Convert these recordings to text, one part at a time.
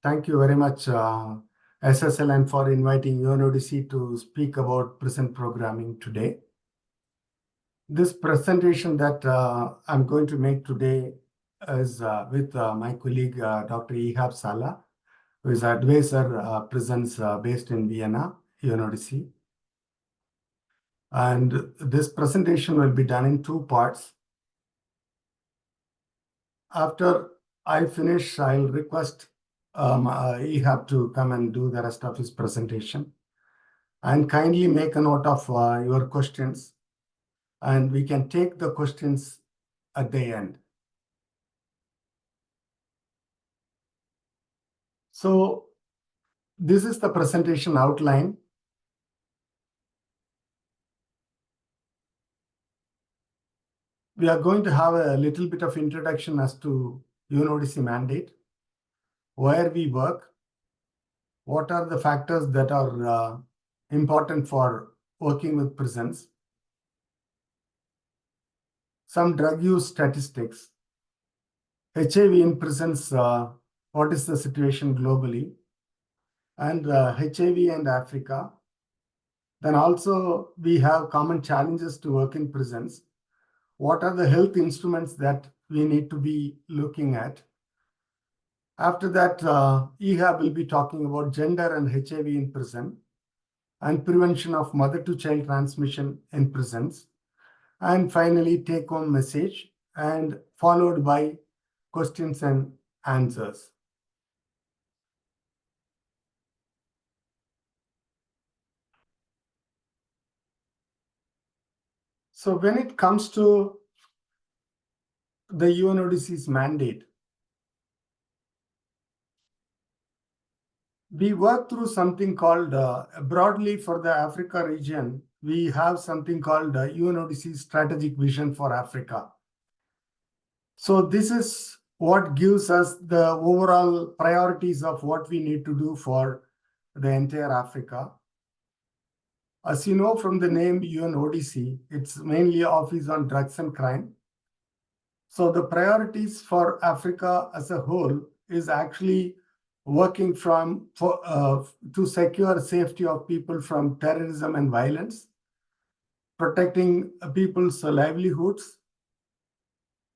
Thank you very much, SSLN, for inviting UNODC to speak about prison programming today. This presentation that I'm going to make today is with my colleague, Dr. Ihab Salah, who is advisor prisons based in Vienna, UNODC. And this presentation will be done in two parts. After I finish, I'll request Ihab to come and do the rest of his presentation. And kindly make a note of your questions, and we can take the questions at the end. So this is the presentation outline. We are going to have a little bit of introduction as to UNODC mandate, where we work, what are the factors that are important for working with prisons, some drug use statistics, HIV in prisons, what is the situation globally, and HIV and Africa. Then also we have common challenges to work in prisons. What are the health instruments that we need to be looking at? After that, Ihab will be talking about gender and HIV in prison and prevention of mother-to-child transmission in prisons. And finally, take-home message, and followed by questions and answers. So when it comes to the UNODC's mandate, we work through something called, broadly for the Africa region, we have something called UNODC Strategic Vision for Africa. So this is what gives us the overall priorities of what we need to do for the entire Africa. As you know from the name UNODC, it's mainly Office on Drugs and Crime. So the priorities for Africa as a whole is actually working to secure safety of people from terrorism and violence, protecting people's livelihoods,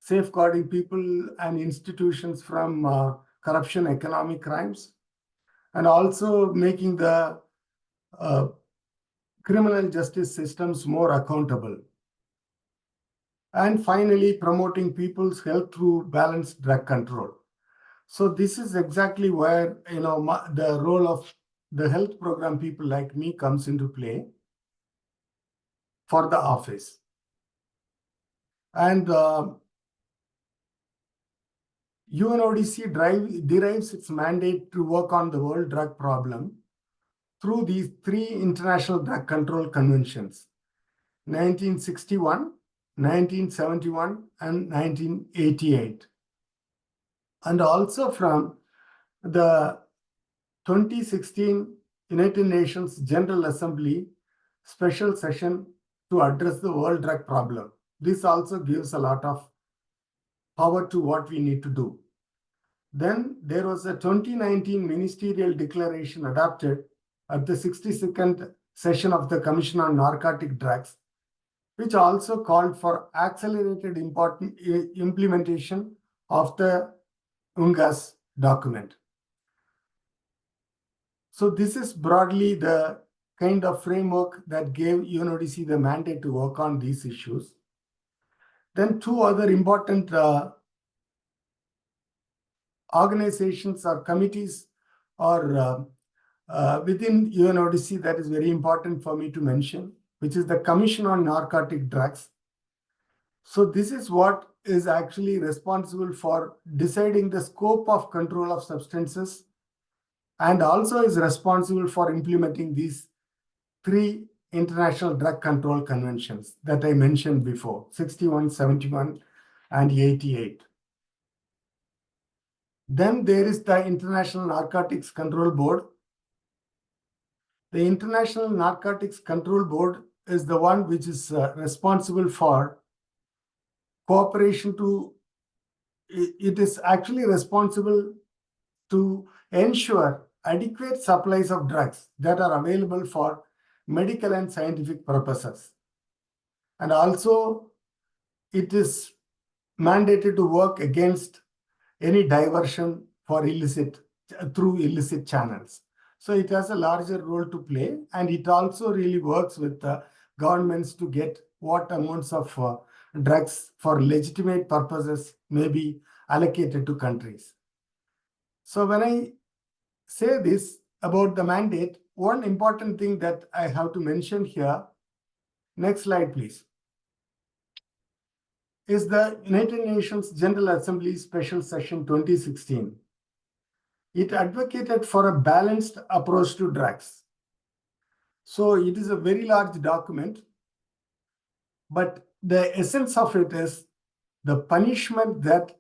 safeguarding people and institutions from corruption, economic crimes, and also making the criminal justice systems more accountable. And finally, promoting people's health through balanced drug control. So this is exactly where the role of the health program people like me comes into play for the office. And UNODC derives its mandate to work on the world drug problem through these three international drug control conventions: 1961, 1971, and 1988. And also from the 2016 United Nations General Assembly special session to address the world drug problem. This also gives a lot of power to what we need to do. Then there was a 2019 ministerial declaration adopted at the 62nd session of the Commission on Narcotic Drugs, which also called for accelerated implementation of the UNGAS document. So this is broadly the kind of framework that gave UNODC the mandate to work on these issues. Then two other important organizations or committees or within UNODC that is very important for me to mention, which is the Commission on Narcotic Drugs. So this is what is actually responsible for deciding the scope of control of substances, and also is responsible for implementing these three international drug control conventions that I mentioned before: 61, 71, and 88. Then there is the International Narcotics Control Board. The International Narcotics Control Board is the one which is responsible for cooperation it is actually responsible to ensure adequate supplies of drugs that are available for medical and scientific purposes. And also, it is mandated to work against any diversion for through illicit channels. So it has a larger role to play, and it also really works with governments to get what amounts of drugs for legitimate purposes may be allocated to countries. So when I say this about the mandate, one important thing that I have to mention here, next slide please, is the United Nations General Assembly Special Session 2016. It advocated for a balanced approach to drugs. So it is a very large document, but the essence of it is the punishment that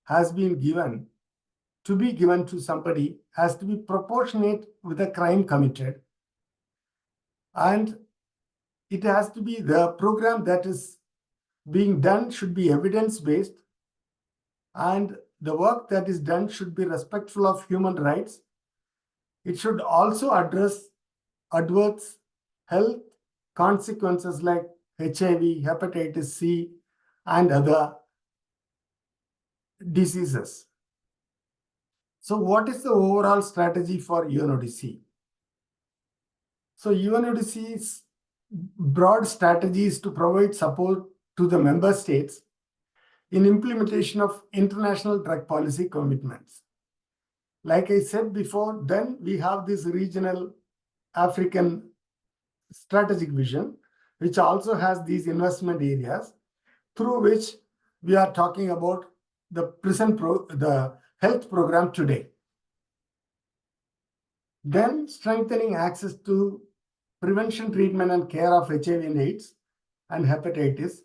has been given to somebody has to be proportionate with the crime committed. And it has to be the program that is being done should be evidence-based, and the work that is done should be respectful of human rights. It should also address adverse health consequences like HIV, hepatitis C, and other diseases. So what is the overall strategy for UNODC? So UNODC's broad strategy is to provide support to the member states in implementation of international drug policy commitments. Like I said before, then we have this regional African strategic vision, which also has these investment areas through which we are talking about the health program today. Then strengthening access to prevention, treatment, and care of HIV and AIDS and hepatitis,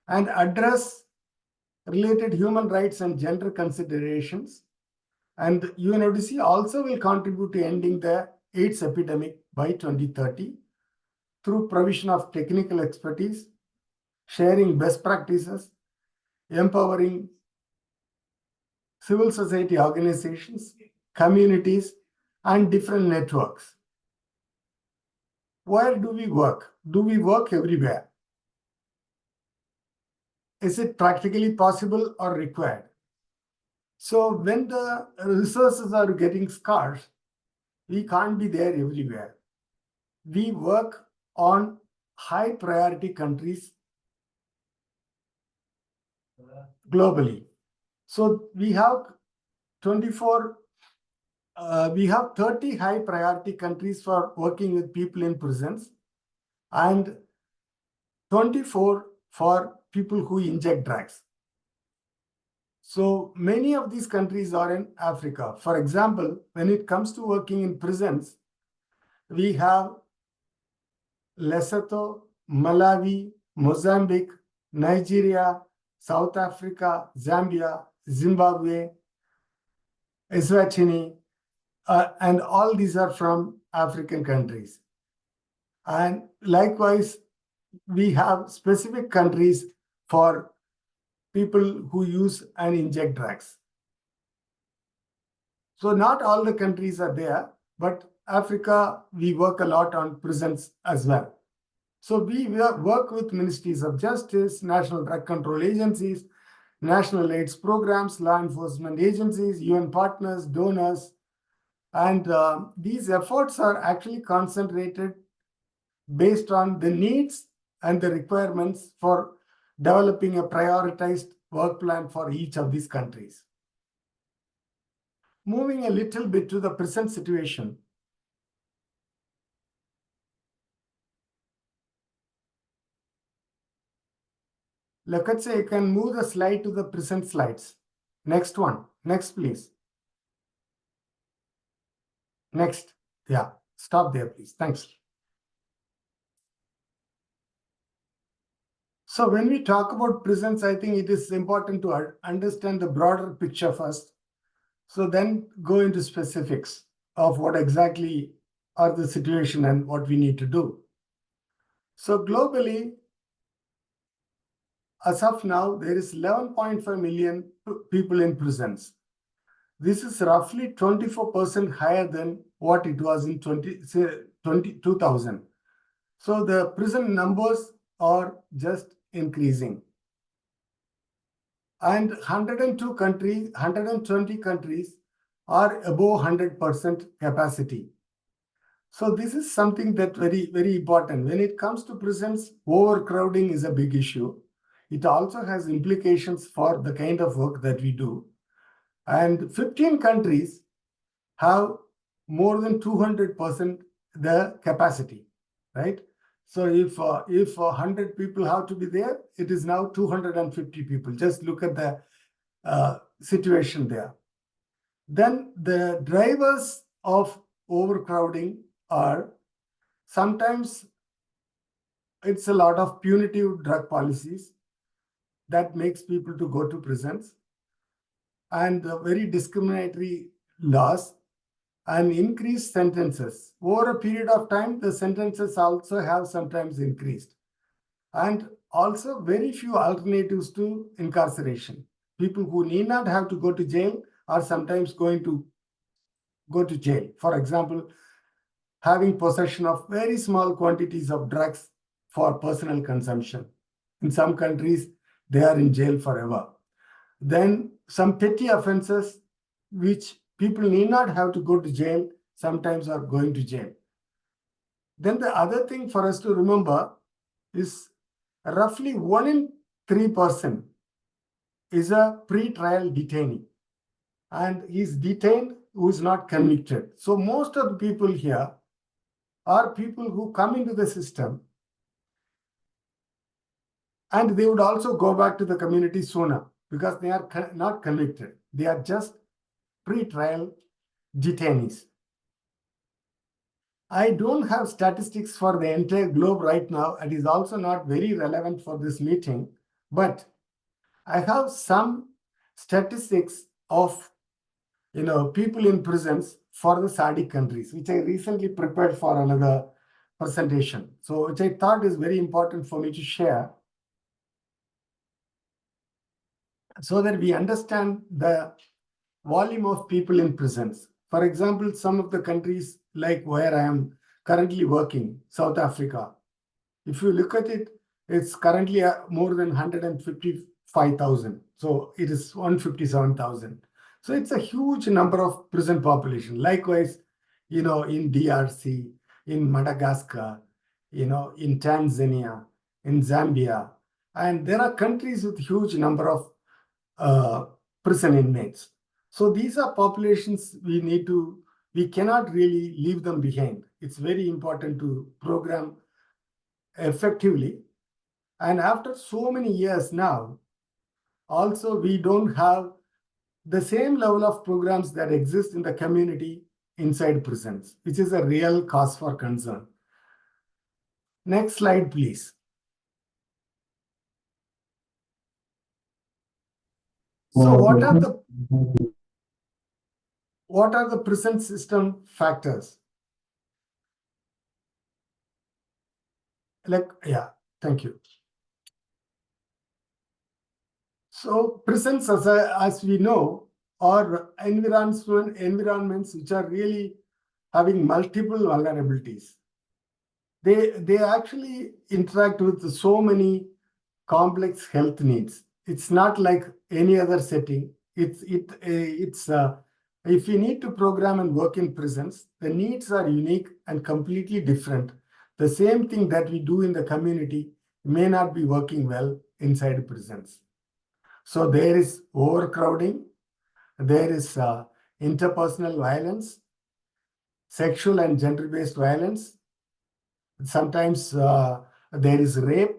and address related human rights and gender considerations. And UNODC also will contribute to ending the AIDS epidemic by 2030 through provision of technical expertise, sharing best practices, empowering civil society organizations, communities, and different networks. Where do we work? Do we work everywhere? Is it practically possible or required? So when the resources are getting scarce, we can't be there everywhere. We work on high priority countries globally. So we have 30 high priority countries for working with people in prisons and 24 for people who inject drugs. So many of these countries are in Africa. For example, when it comes to working in prisons, we have Lesotho, Malawi, Mozambique, Nigeria, South Africa, Zambia, Zimbabwe, Eswatini, and all these are from African countries. And likewise, we have specific countries for people who use and inject drugs. So not all the countries are there, but Africa, we work a lot on prisons as well. So we work with ministries of justice, national drug control agencies, national AIDS programs, law enforcement agencies, UN partners, donors, and these efforts are actually concentrated based on the needs and the requirements for developing a prioritized work plan for each of these countries. Moving a little bit to the present situation. Let's say you can move the slide to the present slides. Next one. Next, please. Next. Yeah, stop there, please. Thanks. So when we talk about prisons, I think it is important to understand the broader picture first. So then go into specifics of what exactly are the situation and what we need to do. So globally, as of now, there is 11.5 million people in prisons. This is roughly 24% higher than what it was in 2000. So the prison numbers are just increasing. And 102 countries, 120 countries are above 100% capacity. So this is something that very important. When it comes to prisons, overcrowding is a big issue. It also has implications for the kind of work that we do. And 15 countries have more than 200% the capacity, right? So if 100 people have to be there, it is now 250 people. Just look at the situation there. Then the drivers of overcrowding are sometimes it's a lot of punitive drug policies that makes people to go to prisons, and very discriminatory laws and increased sentences. Over a period of time, the sentences also have sometimes increased. And also very few alternatives to incarceration. People who need not have to go to jail are sometimes going to go to jail. For example, having possession of very small quantities of drugs for personal consumption. In some countries, they are in jail forever. Then some petty offenses, which people need not have to go to jail, sometimes are going to jail. Then the other thing for us to remember is roughly 1 in 3% is a pre-trial detainee, and is detained who is not convicted. So most of the people here are people who come into the system and they would also go back to the community sooner because they are not convicted. They are just pre-trial detainees. I don't have statistics for the entire globe right now. It is also not very relevant for this meeting, but I have some statistics of people in prisons for the SADC countries, which I recently prepared for another presentation. So which I thought is very important for me to share so that we understand the volume of people in prisons. For example, some of the countries like where I am currently working, South Africa, if you look at it, it's currently more than 155,000. So it is 157,000. So it's a huge number of prison population. Likewise, in DRC, in Madagascar, in Tanzania, in Zambia, and there are countries with huge number of prison inmates. So these are populations we cannot really leave them behind. It's very important to program effectively. And after so many years now, also we don't have the same level of programs that exist in the community inside prisons, which is a real cause for concern. Next slide, please. So what are the prison system factors? Thank you. So prisons, as we know, are environments which are really having multiple vulnerabilities. They actually interact with so many complex health needs. It's not like any other setting. If you need to program and work in prisons, the needs are unique and completely different. The same thing that we do in the community may not be working well inside prisons. So there is overcrowding, there is interpersonal violence, sexual and gender-based violence. Sometimes there is rape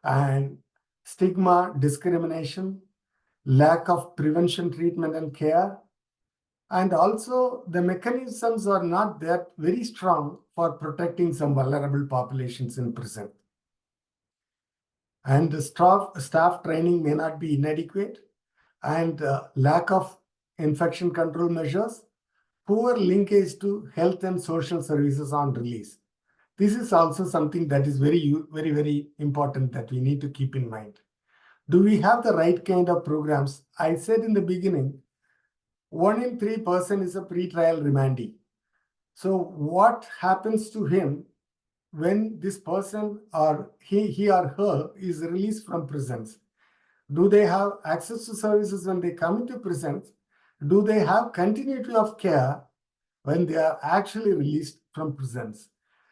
and stigma, discrimination, lack of prevention, treatment, and care. And also the mechanisms are not that very strong for protecting some vulnerable populations in prison. And the staff training may not be inadequate, and lack of infection control measures, poor linkage to health and social services on release. This is also something that is very important that we need to keep in mind. Do we have the right kind of programs? I said in the beginning, 1 in 3 person is a pre-trial remandee. So what happens to him when this person or he or her is released from prisons? Do they have access to services when they come into prisons? Do they have continuity of care when they are actually released from prisons?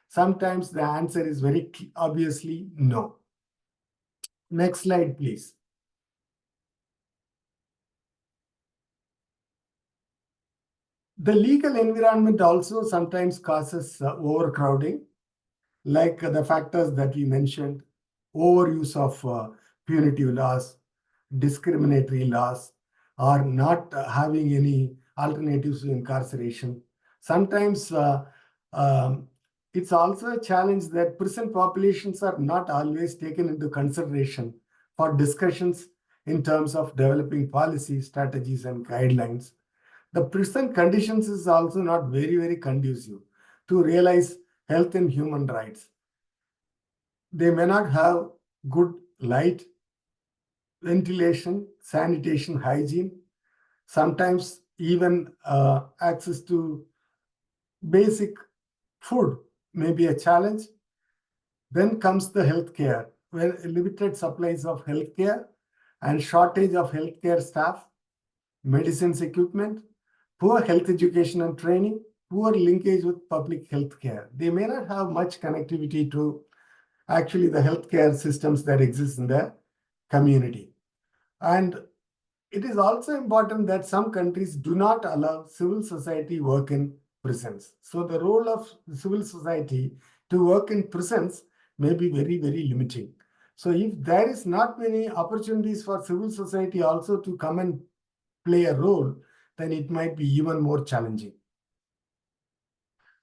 Sometimes the answer is very obviously no. Next slide, please. The legal environment also sometimes causes overcrowding, like the factors that we mentioned: overuse of punitive laws, discriminatory laws, or not having any alternatives to incarceration. Sometimes it's also a challenge that prison populations are not always taken into consideration for discussions in terms of developing policy, strategies, and guidelines. The prison conditions is also not very, very conducive to realize health and human rights. They may not have good light, ventilation, sanitation, hygiene, sometimes even access to basic food may be a challenge. Then comes the healthcare, where limited supplies of healthcare and shortage of healthcare staff, medicines equipment, poor health education and training, poor linkage with public health care. They may not have much connectivity to actually the healthcare systems that exist in the community. And it is also important that some countries do not allow civil society work in prisons. So the role of civil society to work in prisons may be very, very limiting. So if there is not many opportunities for civil society also to come and play a role, then it might be even more challenging.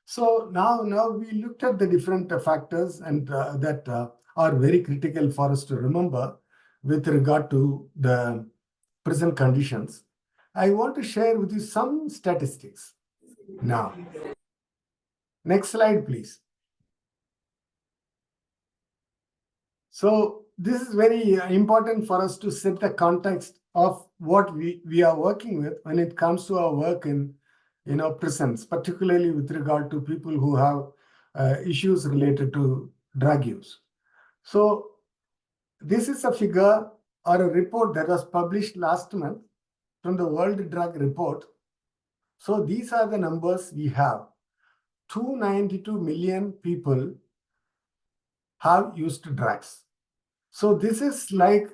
So now we looked at the different factors and that are very critical for us to remember with regard to the prison conditions. I want to share with you some statistics now. Next slide, please. So this is very important for us to set the context of what we are working with when it comes to our work in prisons, particularly with regard to people who have issues related to drug use. So this is a figure or a report that was published last month from the World Drug Report. So these are the numbers we have. 292 million people have used drugs. So this is like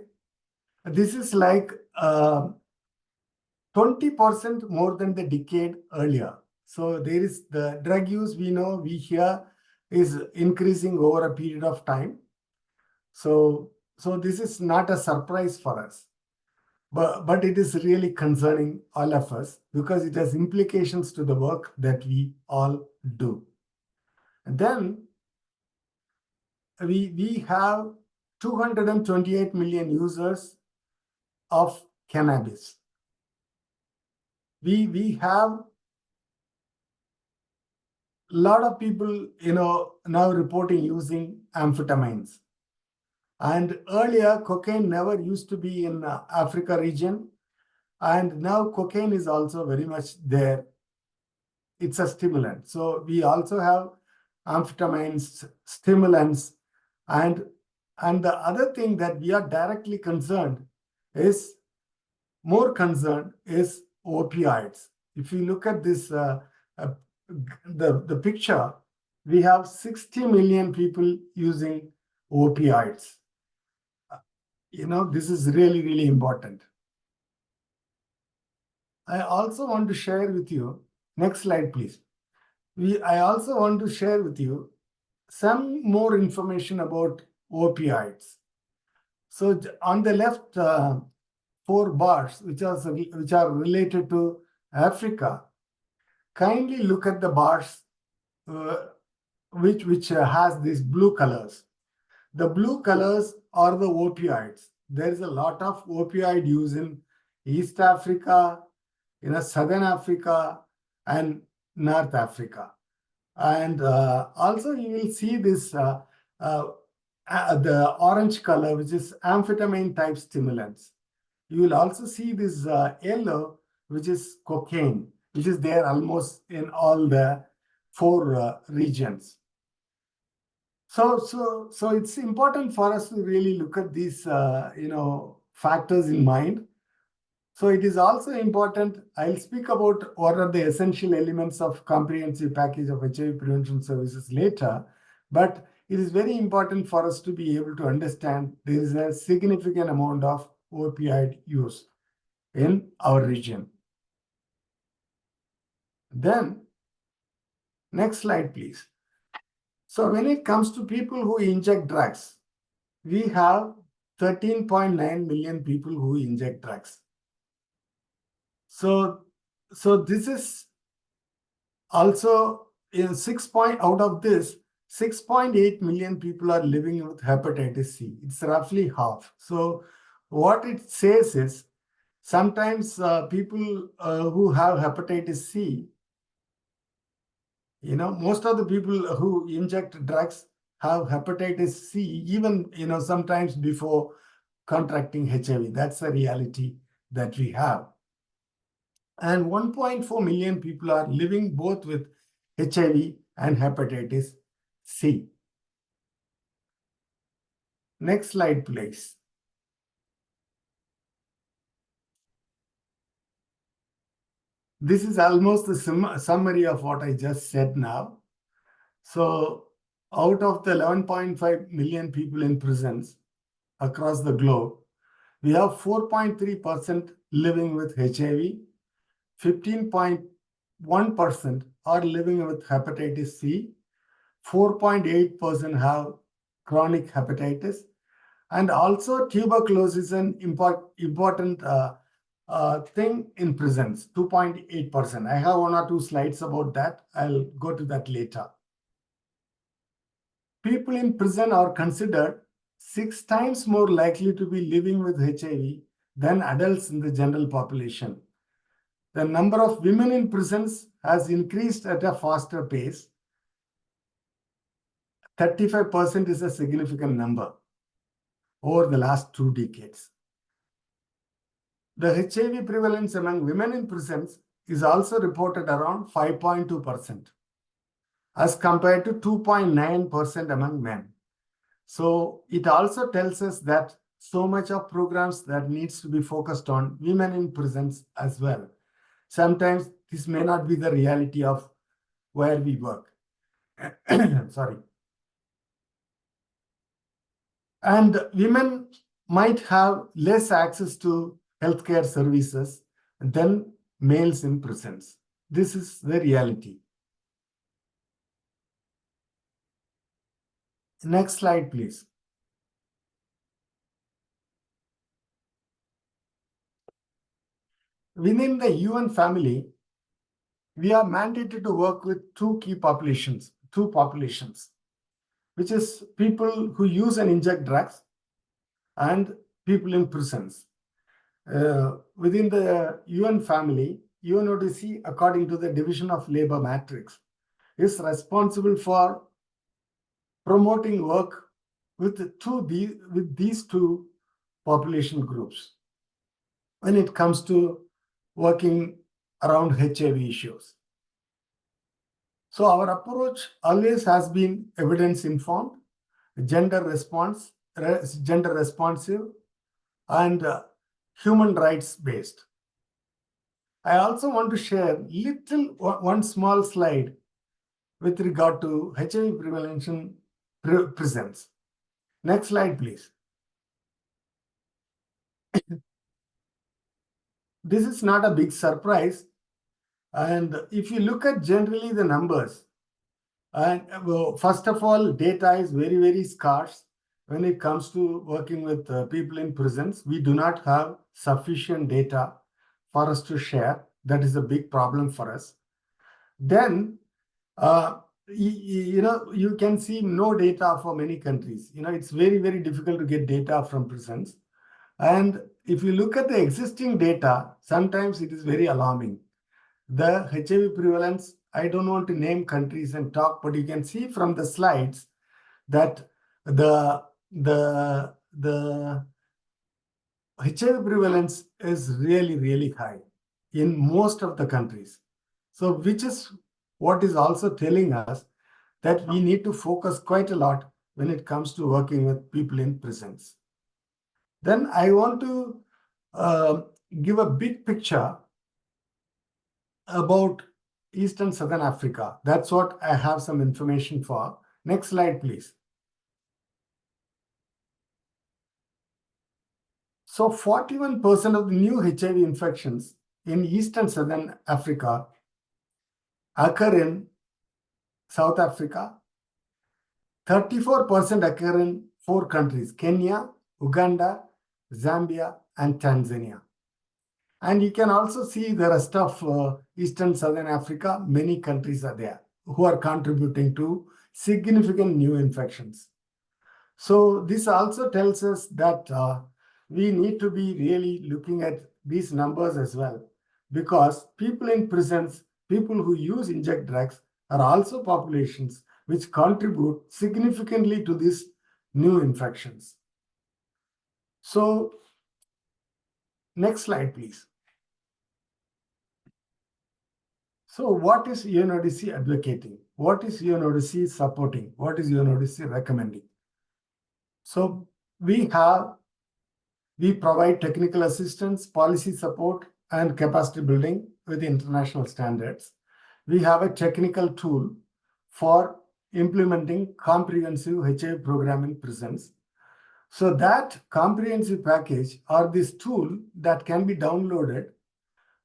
20% more than the decade earlier. So there is the drug use we hear is increasing over a period of time. So this is not a surprise for us, but it is really concerning all of us because it has implications to the work that we all do. And then we have 228 million users of cannabis. We have a lot of people, now reporting using amphetamines. And earlier, cocaine never used to be in Africa region. And now cocaine is also very much there. It's a stimulant. So we also have amphetamines, stimulants. And the other thing that we are directly more concerned is opioids. If you look at this, the picture, we have 60 million people using opioids. This is really, really important. I also want to share with you, next slide, please. I also want to share with you some more information about opioids. So on the left, 4 bars, which are related to Africa, kindly look at the bars which has these blue colors. The blue colors are the opioids. There is a lot of opioid use in East Africa, Southern Africa, and North Africa. And also you will see this, the orange color, which is amphetamine type stimulants. You will also see this yellow, which is cocaine, which is there almost in all the 4 regions. So it's important for us to really look at these, factors in mind. So it is also important. I'll speak about what are the essential elements of comprehensive package of HIV prevention services later, but it is very important for us to be able to understand there is a significant amount of opioid use in our region. Then, next slide, please. So when it comes to people who inject drugs, we have 13.9 million people who inject drugs. So this is also in out of this, 6.8 million people are living with hepatitis C. It's roughly half. So what it says is sometimes people who have hepatitis C, most of the people who inject drugs have hepatitis C, even, sometimes before contracting HIV. That's the reality that we have. And 1.4 million people are living both with HIV and hepatitis C. Next slide, please. This is almost the summary of what I just said now. So out of the 11.5 million people in prisons across the globe, we have 4.3% living with HIV, 15.1% are living with hepatitis C, 4.8% have chronic hepatitis, and also tuberculosis is an important thing in prisons, 2.8%. I have 1 or 2 slides about that. I'll go to that later. People in prison are considered 6 times more likely to be living with HIV than adults in the general population. The number of women in prisons has increased at a faster pace. 35% is a significant number over the last 2 decades. The HIV prevalence among women in prisons is also reported around 5.2% as compared to 2.9% among men. So it also tells us that so much of programs that needs to be focused on women in prisons as well. Sometimes this may not be the reality of where we work. Sorry. And women might have less access to healthcare services than males in prisons. This is the reality. Next slide, please. Within the UN family, we are mandated to work with two populations, which is people who use and inject drugs and people in prisons. Within the UN family, UNODC, according to the Division of Labor Matrix, is responsible for promoting work with these two population groups when it comes to working around HIV issues. So our approach always has been evidence-informed, gender responsive, and human rights based. I also want to share one small slide with regard to HIV prevention presence. Next slide, please. This is not a big surprise. And if you look at generally the numbers, and first of all, data is very, very scarce when it comes to working with people in prisons. We do not have sufficient data for us to share. That is a big problem for us. Then, you can see no data for many countries. It's very, very difficult to get data from prisons. And if you look at the existing data, sometimes it is very alarming. The HIV prevalence, I don't want to name countries and talk, but you can see from the slides that the HIV prevalence is really, really high. in most of the countries. So which is what is also telling us that we need to focus quite a lot when it comes to working with people in prisons. Then I want to give a big picture about East and Southern Africa. That's what I have some information for. Next slide, please. So 41% of the new HIV infections in East and Southern Africa occur in South Africa. 34% occur in 4 countries, Kenya, Uganda, Zambia, and Tanzania. And you can also see the rest of Eastern Southern Africa, many countries are there who are contributing to significant new infections. So this also tells us that we need to be really looking at these numbers as well, because people in prisons, people who use inject drugs are also populations which contribute significantly to these new infections. So next slide, please. So what is UNODC advocating? What is UNODC supporting? What is UNODC recommending? So we provide technical assistance, policy support, and capacity building with international standards. We have a technical tool for implementing comprehensive HIV program in prisons. So that comprehensive package or this tool that can be downloaded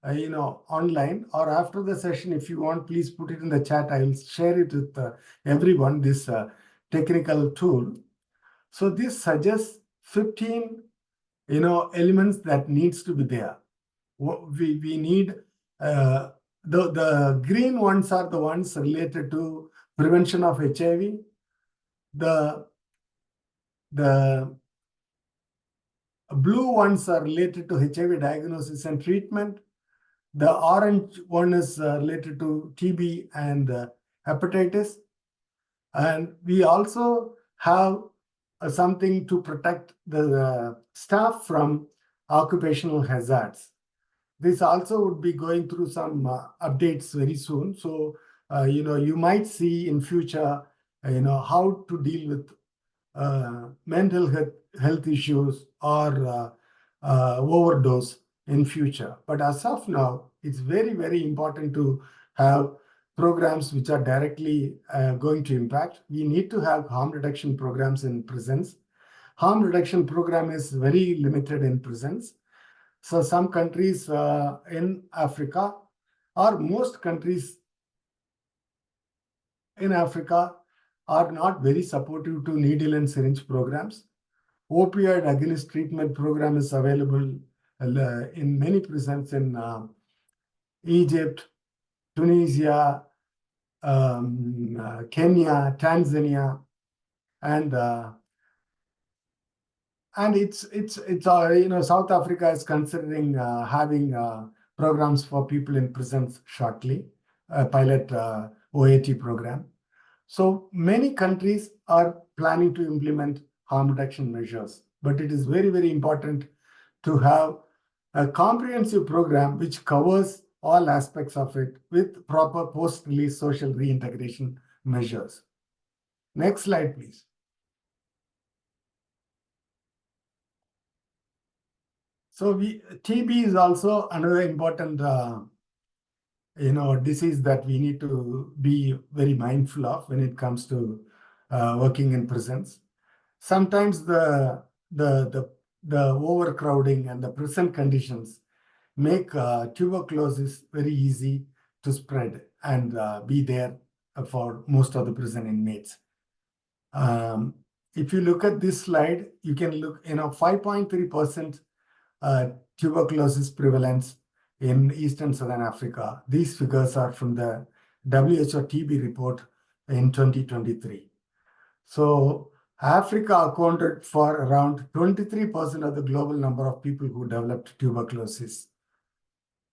online, or after the session, if you want, please put it in the chat. I will share it with everyone, this technical tool. So this suggests 15 elements that needs to be there. We need the green ones are the ones related to prevention of HIV. The blue ones are related to HIV diagnosis and treatment. The orange one is related to TB and hepatitis. And we also have something to protect the staff from occupational hazards. This also would be going through some updates very soon. So, you might see in future, how to deal with mental health issues or overdose in future. But as of now, it's very, very important to have programs which are directly going to impact. We need to have harm reduction programs in prisons. Harm reduction program is very limited in prisons. So some countries in Africa, or most countries in Africa, are not very supportive to needle and syringe programs. Opioid agonist treatment program is available in many prisons in Egypt, Tunisia, Kenya, Tanzania, and it's South Africa is considering having programs for people in prisons shortly, a pilot OAT program. So many countries are planning to implement harm reduction measures, but it is very, very important to have a comprehensive program which covers all aspects of it with proper post-release social reintegration measures. Next slide, please. So TB is also another important disease that we need to be very mindful of when it comes to working in prisons. Sometimes the overcrowding and the prison conditions make tuberculosis very easy to spread and be there for most of the prison inmates. If you look at this slide, you can look, 5.3% tuberculosis prevalence in East and Southern Africa. These figures are from the WHO TB report in 2023. So Africa accounted for around 23% of the global number of people who developed tuberculosis.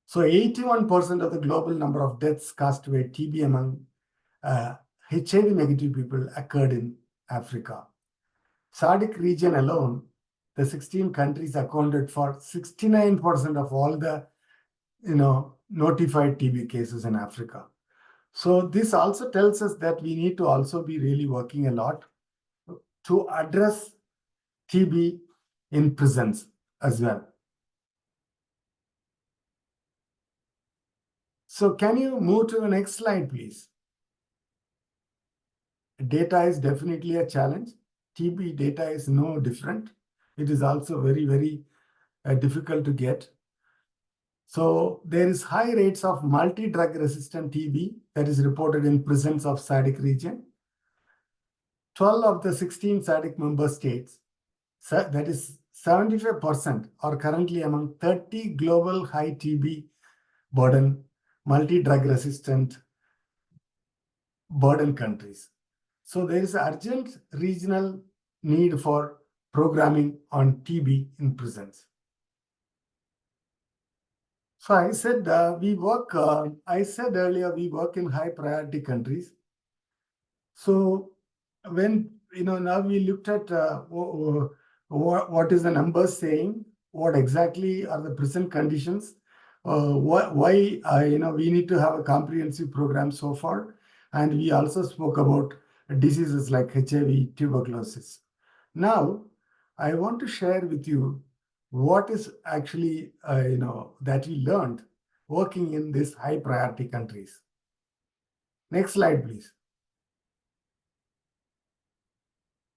So 81% of the global number of deaths caused by TB among HIV negative people occurred in Africa. SADC region alone, the 16 countries accounted for 69% of all the notified TB cases in Africa. So this also tells us that we need to also be really working a lot to address TB in prisons as well. So can you move to the next slide, please? Data is definitely a challenge. TB data is no different. It is also very, very difficult to get. So there is high rates of multi-drug resistant TB that is reported in prisons of SADC region. 12 of the 16 SADC member states, that is 75%, are currently among 30 global high TB burden, multi-drug resistant burden countries. So there is urgent regional need for programming on TB in prisons. So I said I said earlier we work in high priority countries. So when now we looked at what is the numbers saying, what exactly are the present conditions, why we need to have a comprehensive program so far, and we also spoke about diseases like HIV, tuberculosis. Now I want to share with you what is actually that we learned working in these high priority countries. Next slide, please.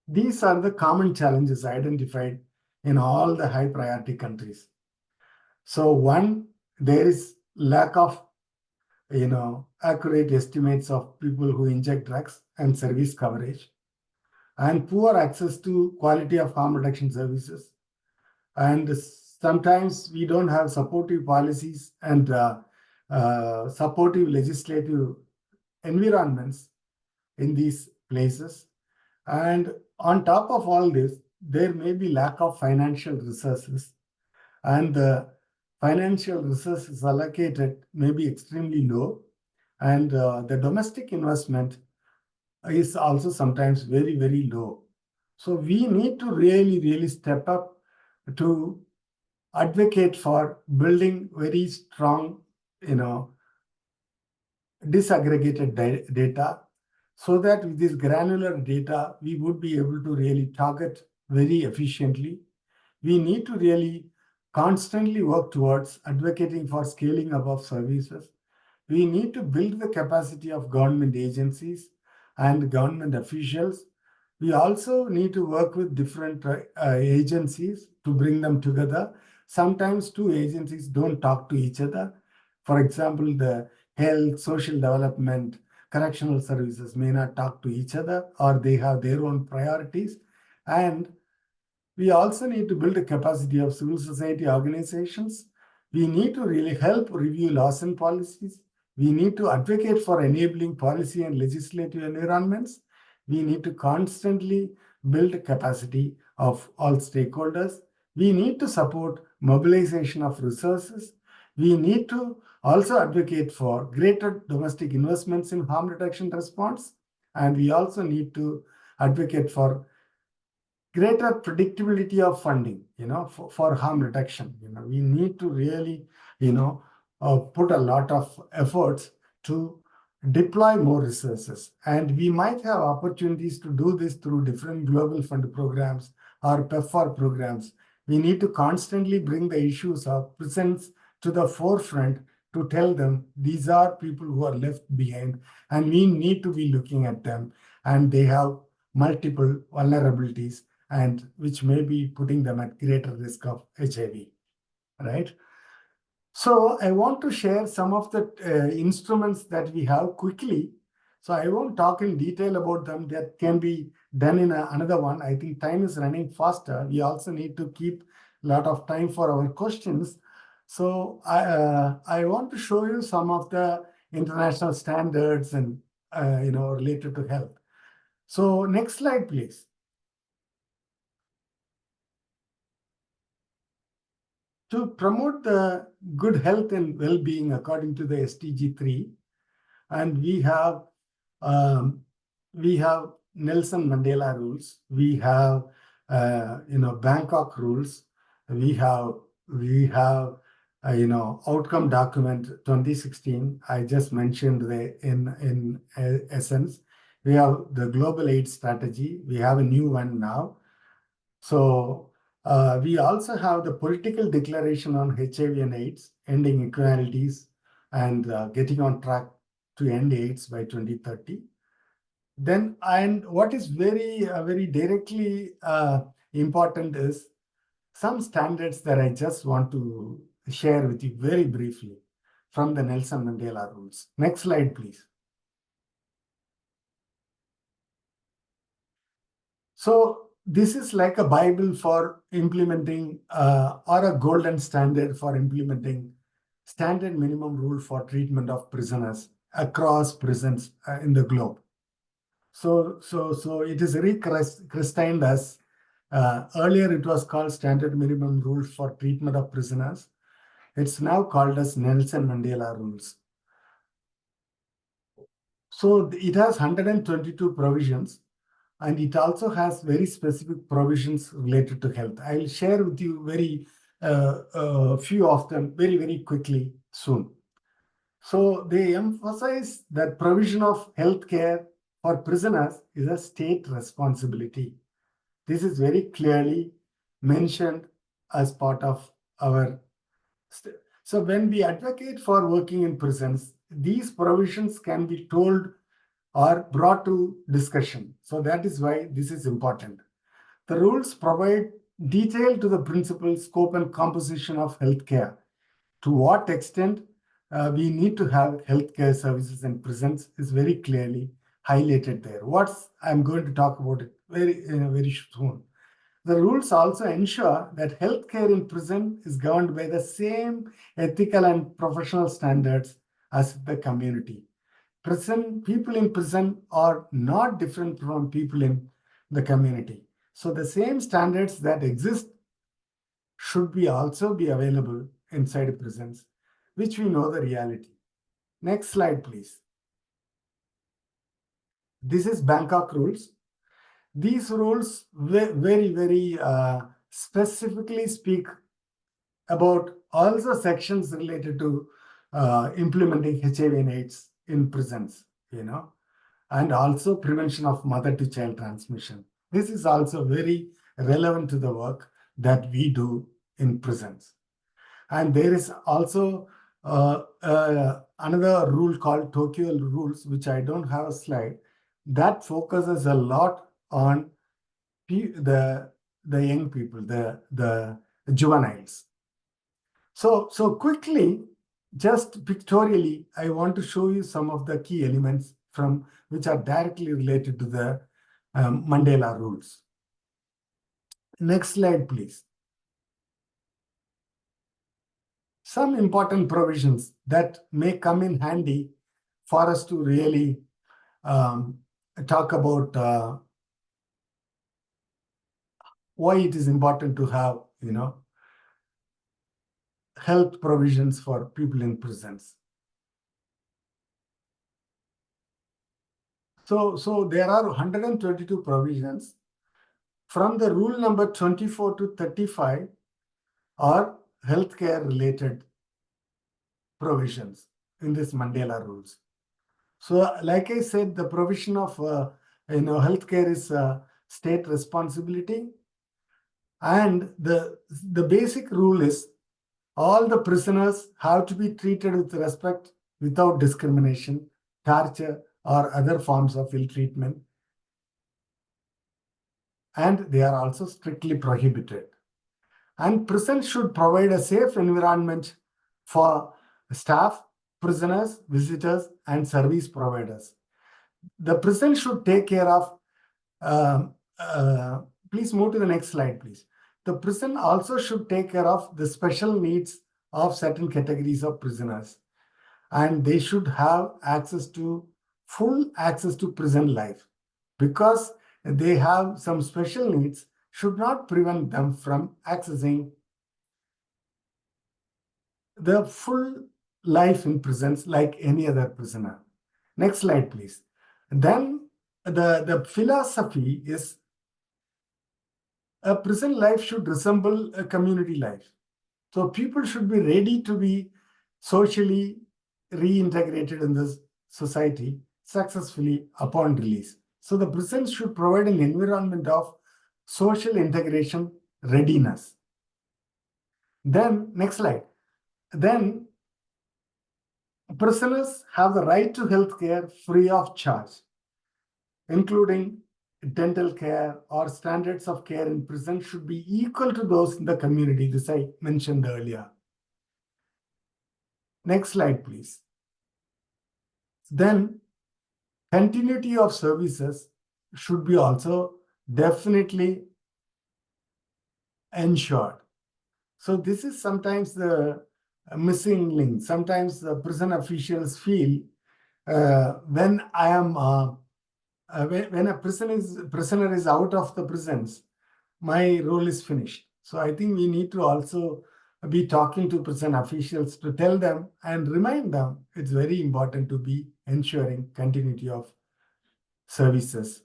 These are the common challenges identified in all the high priority countries. So one, there is lack of accurate estimates of people who inject drugs and service coverage, and poor access to quality of harm reduction services. And sometimes we don't have supportive policies and supportive legislative environments in these places. And on top of all this, there may be lack of financial resources, and the financial resources allocated may be extremely low, and the domestic investment is also sometimes very, very low. So we need to really, really step up to advocate for building very strong, disaggregated data, so that with this granular data, we would be able to really target very efficiently. We need to really constantly work towards advocating for scaling up of services. We need to build the capacity of government agencies and government officials. We also need to work with different agencies to bring them together. Sometimes two agencies don't talk to each other. For example, the health, social development, correctional services may not talk to each other, or they have their own priorities. And we also need to build a capacity of civil society organizations. We need to really help review laws and policies. We need to advocate for enabling policy and legislative environments. We need to constantly build capacity of all stakeholders. We need to support mobilization of resources. We need to also advocate for greater domestic investments in harm reduction response. And we also need to advocate for greater predictability of funding, for harm reduction. We need to really, put a lot of efforts to deploy more resources. And we might have opportunities to do this through different global fund programs or PEPFAR programs. We need to constantly bring the issues of presence to the forefront to tell them these are people who are left behind, and we need to be looking at them, and they have multiple vulnerabilities, and which may be putting them at greater risk of HIV, right? So I want to share some of the instruments that we have quickly. So I won't talk in detail about them. That can be done in another one. I think time is running faster. We also need to keep a lot of time for our questions. So I want to show you some of the international standards and related to health. So next slide, please. To promote the good health and well-being according to the SDG 3, and we have Nelson Mandela rules, we have Bangkok rules, we have outcome document 2016. I just mentioned in essence. We have the global AIDS strategy. We have a new one now. So we also have the political declaration on HIV and AIDS, ending inequalities and getting on track to end AIDS by 2030. Then, and what is very directly important is some standards that I just want to share with you very briefly from the Nelson Mandela rules. Next slide, please. So this is like a Bible for implementing or a golden standard for implementing standard minimum rule for treatment of prisoners across prisons in the globe. So it is rechristened as earlier it was called standard minimum rule for treatment of prisoners. It's now called as Nelson Mandela rules. So it has 122 provisions, and it also has very specific provisions related to health. I'll share with you very few of them very quickly soon. So they emphasize that provision of health care for prisoners is a state responsibility. This is very clearly mentioned as part of our. So when we advocate for working in prisons, these provisions can be told or brought to discussion. So that is why this is important. The rules provide detail to the principle, scope, and composition of healthcare. To what extent we need to have healthcare services in prisons is very clearly highlighted there. I'm going to talk about it very soon. The rules also ensure that healthcare in prison is governed by the same ethical and professional standards as the community. People in prison are not different from people in the community. So the same standards that exist should also be available inside prisons, which we know the reality. Next slide, please. This is Bangkok rules. These rules very specifically speak about all the sections related to implementing HIV and AIDS in prisons, and also prevention of mother-to-child transmission. This is also very relevant to the work that we do in prisons. And there is also another rule called Tokyo rules, which I don't have a slide, that focuses a lot on the young people, the juveniles. So quickly, just pictorially, I want to show you some of the key elements from which are directly related to the Mandela rules. Next slide, please. Some important provisions that may come in handy for us to really talk about why it is important to have, health provisions for people in prisons. So there are 122 provisions. From the rule number 24 to 35 are healthcare related provisions in this Mandela rules. So like I said, the provision of healthcare is a state responsibility. And the basic rule is all the prisoners have to be treated with respect without discrimination, torture, or other forms of ill treatment. And they are also strictly prohibited. And prison should provide a safe environment for staff, prisoners, visitors, and service providers. The prison should take care of, please move to the next slide, please. The prison also should take care of the special needs of certain categories of prisoners. And they should have full access to prison life, because they have some special needs should not prevent them from accessing the full life in prisons like any other prisoner. Next slide, please. Then the philosophy is a prison life should resemble a community life. So people should be ready to be socially reintegrated in this society successfully upon release. So the prisons should provide an environment of social integration readiness. Then, next slide. Then prisoners have the right to health care free of charge, including dental care or standards of care in prison should be equal to those in the community. This I mentioned earlier. Next slide, please. Then continuity of services should be also definitely ensured. So this is sometimes the missing link. Sometimes the prison officials feel when I am when a prisoner is out of the prisons, my role is finished. So I think we need to also be talking to prison officials to tell them and remind them it's very important to be ensuring continuity of services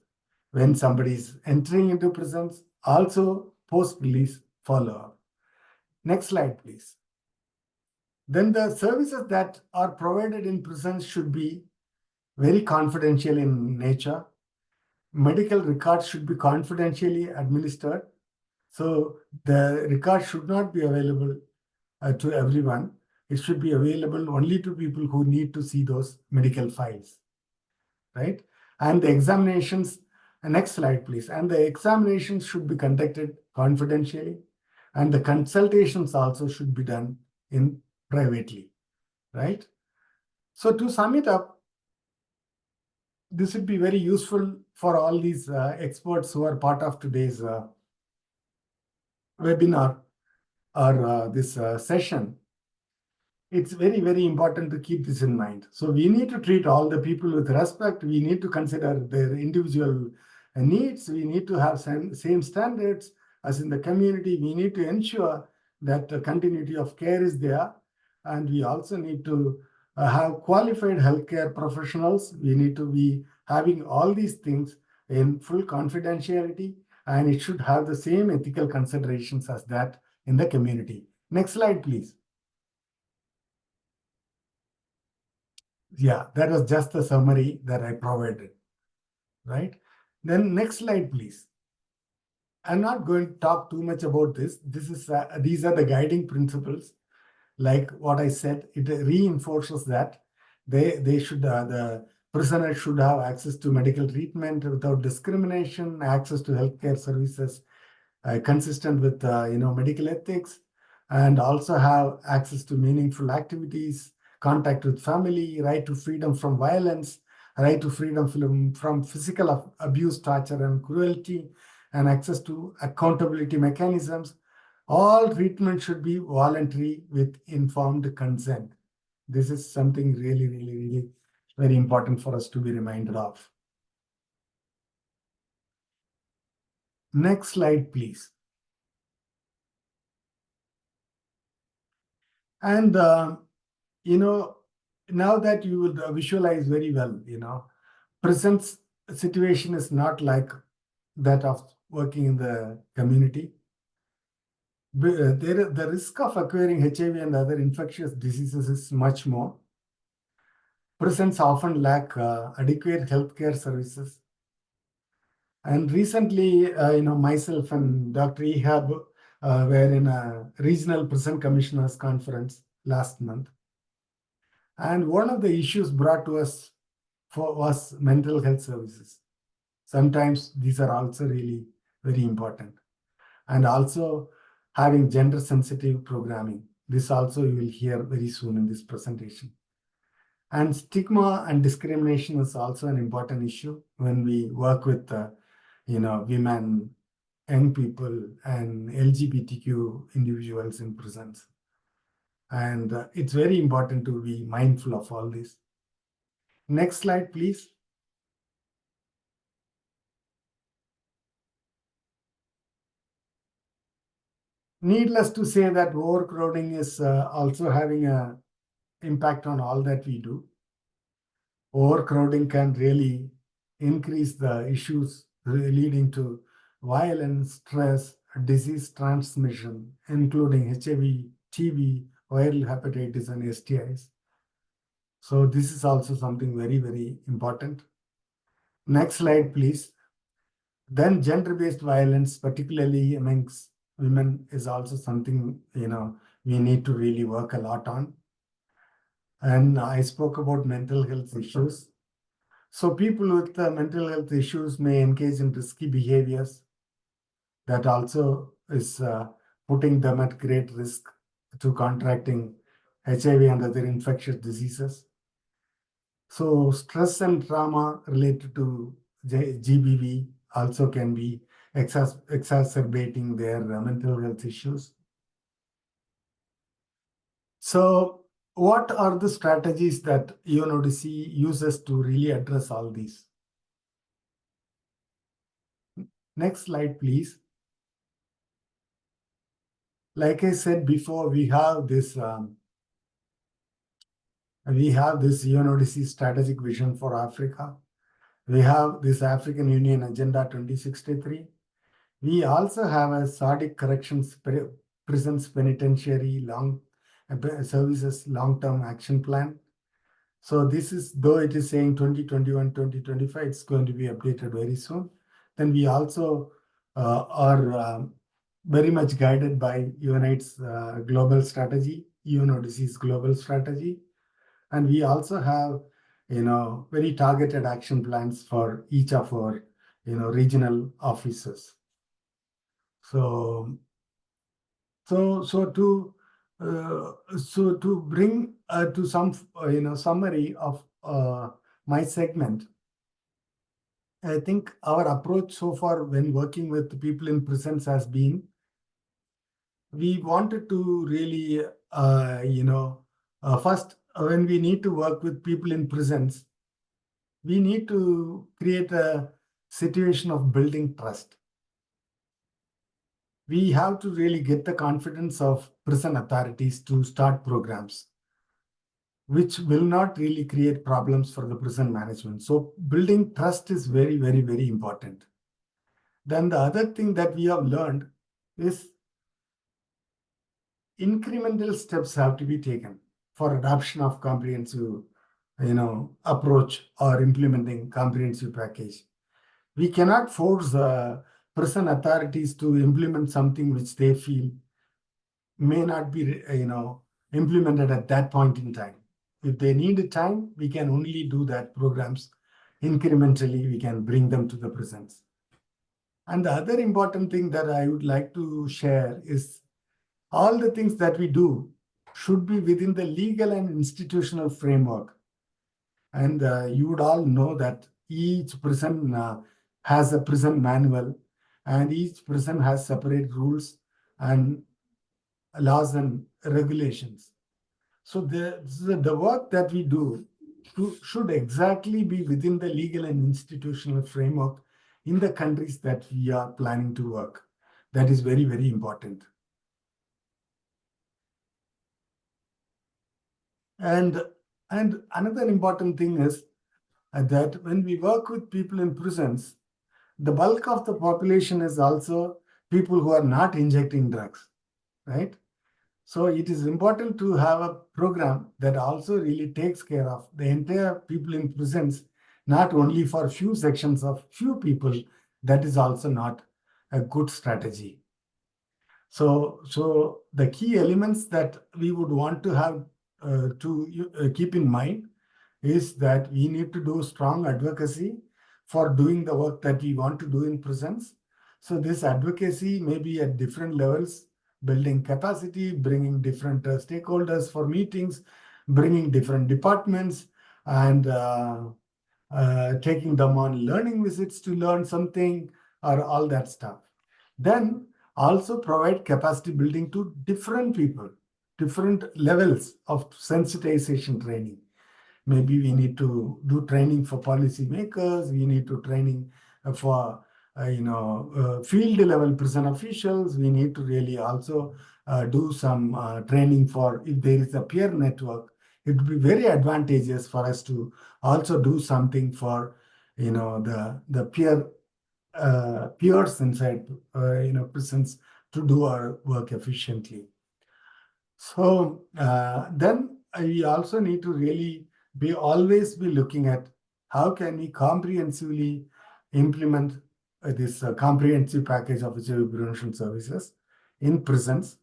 when somebody is entering into prisons, also post-release follow-up. Next slide, please. Then the services that are provided in prisons should be very confidential in nature. Medical records should be confidentially administered. So the record should not be available to everyone. It should be available only to people who need to see those medical files, right? And the examinations, next slide, please. And the examinations should be conducted confidentially. And the consultations also should be done in privately, right? So to sum it up, this would be very useful for all these experts who are part of today's webinar or this session. It's very, very important to keep this in mind. So we need to treat all the people with respect. We need to consider their individual needs. We need to have same standards as in the community. We need to ensure that the continuity of care is there. And we also need to have qualified healthcare professionals. We need to be having all these things in full confidentiality, and it should have the same ethical considerations as that in the community. Next slide, please. Yeah, that was just the summary that I provided, right? Then next slide, please. I'm not going to talk too much about this. These are the guiding principles. Like what I said, it reinforces that the prisoner should have access to medical treatment without discrimination, access to healthcare services consistent with medical ethics, and also have access to meaningful activities, contact with family, right to freedom from violence, right to freedom from physical abuse, torture, and cruelty, and access to accountability mechanisms. All treatment should be voluntary with informed consent. This is something really, really, really very important for us to be reminded of. Next slide, please. And, now that you would visualize very well, prison's situation is not like that of working in the community. The risk of acquiring HIV and other infectious diseases is much more. Prisons often lack adequate healthcare services. And recently, myself and Dr. Ehab were in a regional prison commissioners conference last month. And one of the issues brought to us was mental health services. Sometimes these are also really very important. And also having gender sensitive programming. This also you will hear very soon in this presentation. And stigma and discrimination is also an important issue when we work with women, young people, and LGBTQ individuals in prisons. And it's very important to be mindful of all this. Next slide, please. Needless to say that overcrowding is also having an impact on all that we do. Overcrowding can really increase the issues leading to violence, stress, disease transmission, including HIV, TB, viral hepatitis, and STIs. So this is also something very, very important. Next slide, please. Then gender-based violence, particularly amongst women, is also something, we need to really work a lot on. And I spoke about mental health issues. So people with mental health issues may engage in risky behaviors. That also is putting them at great risk to contracting HIV and other infectious diseases. So stress and trauma related to GBV also can be exacerbating their mental health issues. So what are the strategies that UNODC uses to really address all these? Next slide, please. Like I said before, we have this UNODC strategic vision for Africa. We have this African Union Agenda 2063. We also have a SADC Corrections Prisons Penitentiary Services Long-Term Action Plan. So this is, though it is saying 2021-2025, it's going to be updated very soon. Then we also are very much guided by UNITE's global strategy, UNODC's global strategy. And we also have, very targeted action plans for each of our, regional offices. So to bring to some, summary of my segment, I think our approach so far when working with people in prisons has been, we wanted to really, first, when we need to work with people in prisons, we need to create a situation of building trust. We have to really get the confidence of prison authorities to start programs, which will not really create problems for the prison management. So building trust is very, very, very important. Then the other thing that we have learned is incremental steps have to be taken for adoption of comprehensive, approach or implementing comprehensive package. We cannot force prison authorities to implement something which they feel may not be, implemented at that point in time. If they need time, we can only do that programs incrementally. We can bring them to the prisons. And the other important thing that I would like to share is all the things that we do should be within the legal and institutional framework. And you would all know that each prison has a prison manual, and each prison has separate rules and laws and regulations. So the work that we do should exactly be within the legal and institutional framework in the countries that we are planning to work. That is very, very important. And another important thing is that when we work with people in prisons, the bulk of the population is also people who are not injecting drugs, right? So it is important to have a program that also really takes care of the entire people in prisons, not only for few sections of few people. That is also not a good strategy. So the key elements that we would want to have to keep in mind is that we need to do strong advocacy for doing the work that we want to do in prisons. So this advocacy may be at different levels, building capacity, bringing different stakeholders for meetings, bringing different departments, and taking them on learning visits to learn something or all that stuff. Then also provide capacity building to different people, different levels of sensitization training. Maybe we need to do training for policy makers. We need to training for field level prison officials. We need to really also do some training for if there is a peer network. It would be very advantageous for us to also do something for the peers inside prisons to do our work efficiently. So then we also need to really always be looking at how can we comprehensively implement this comprehensive package of HIV prevention services in prisons,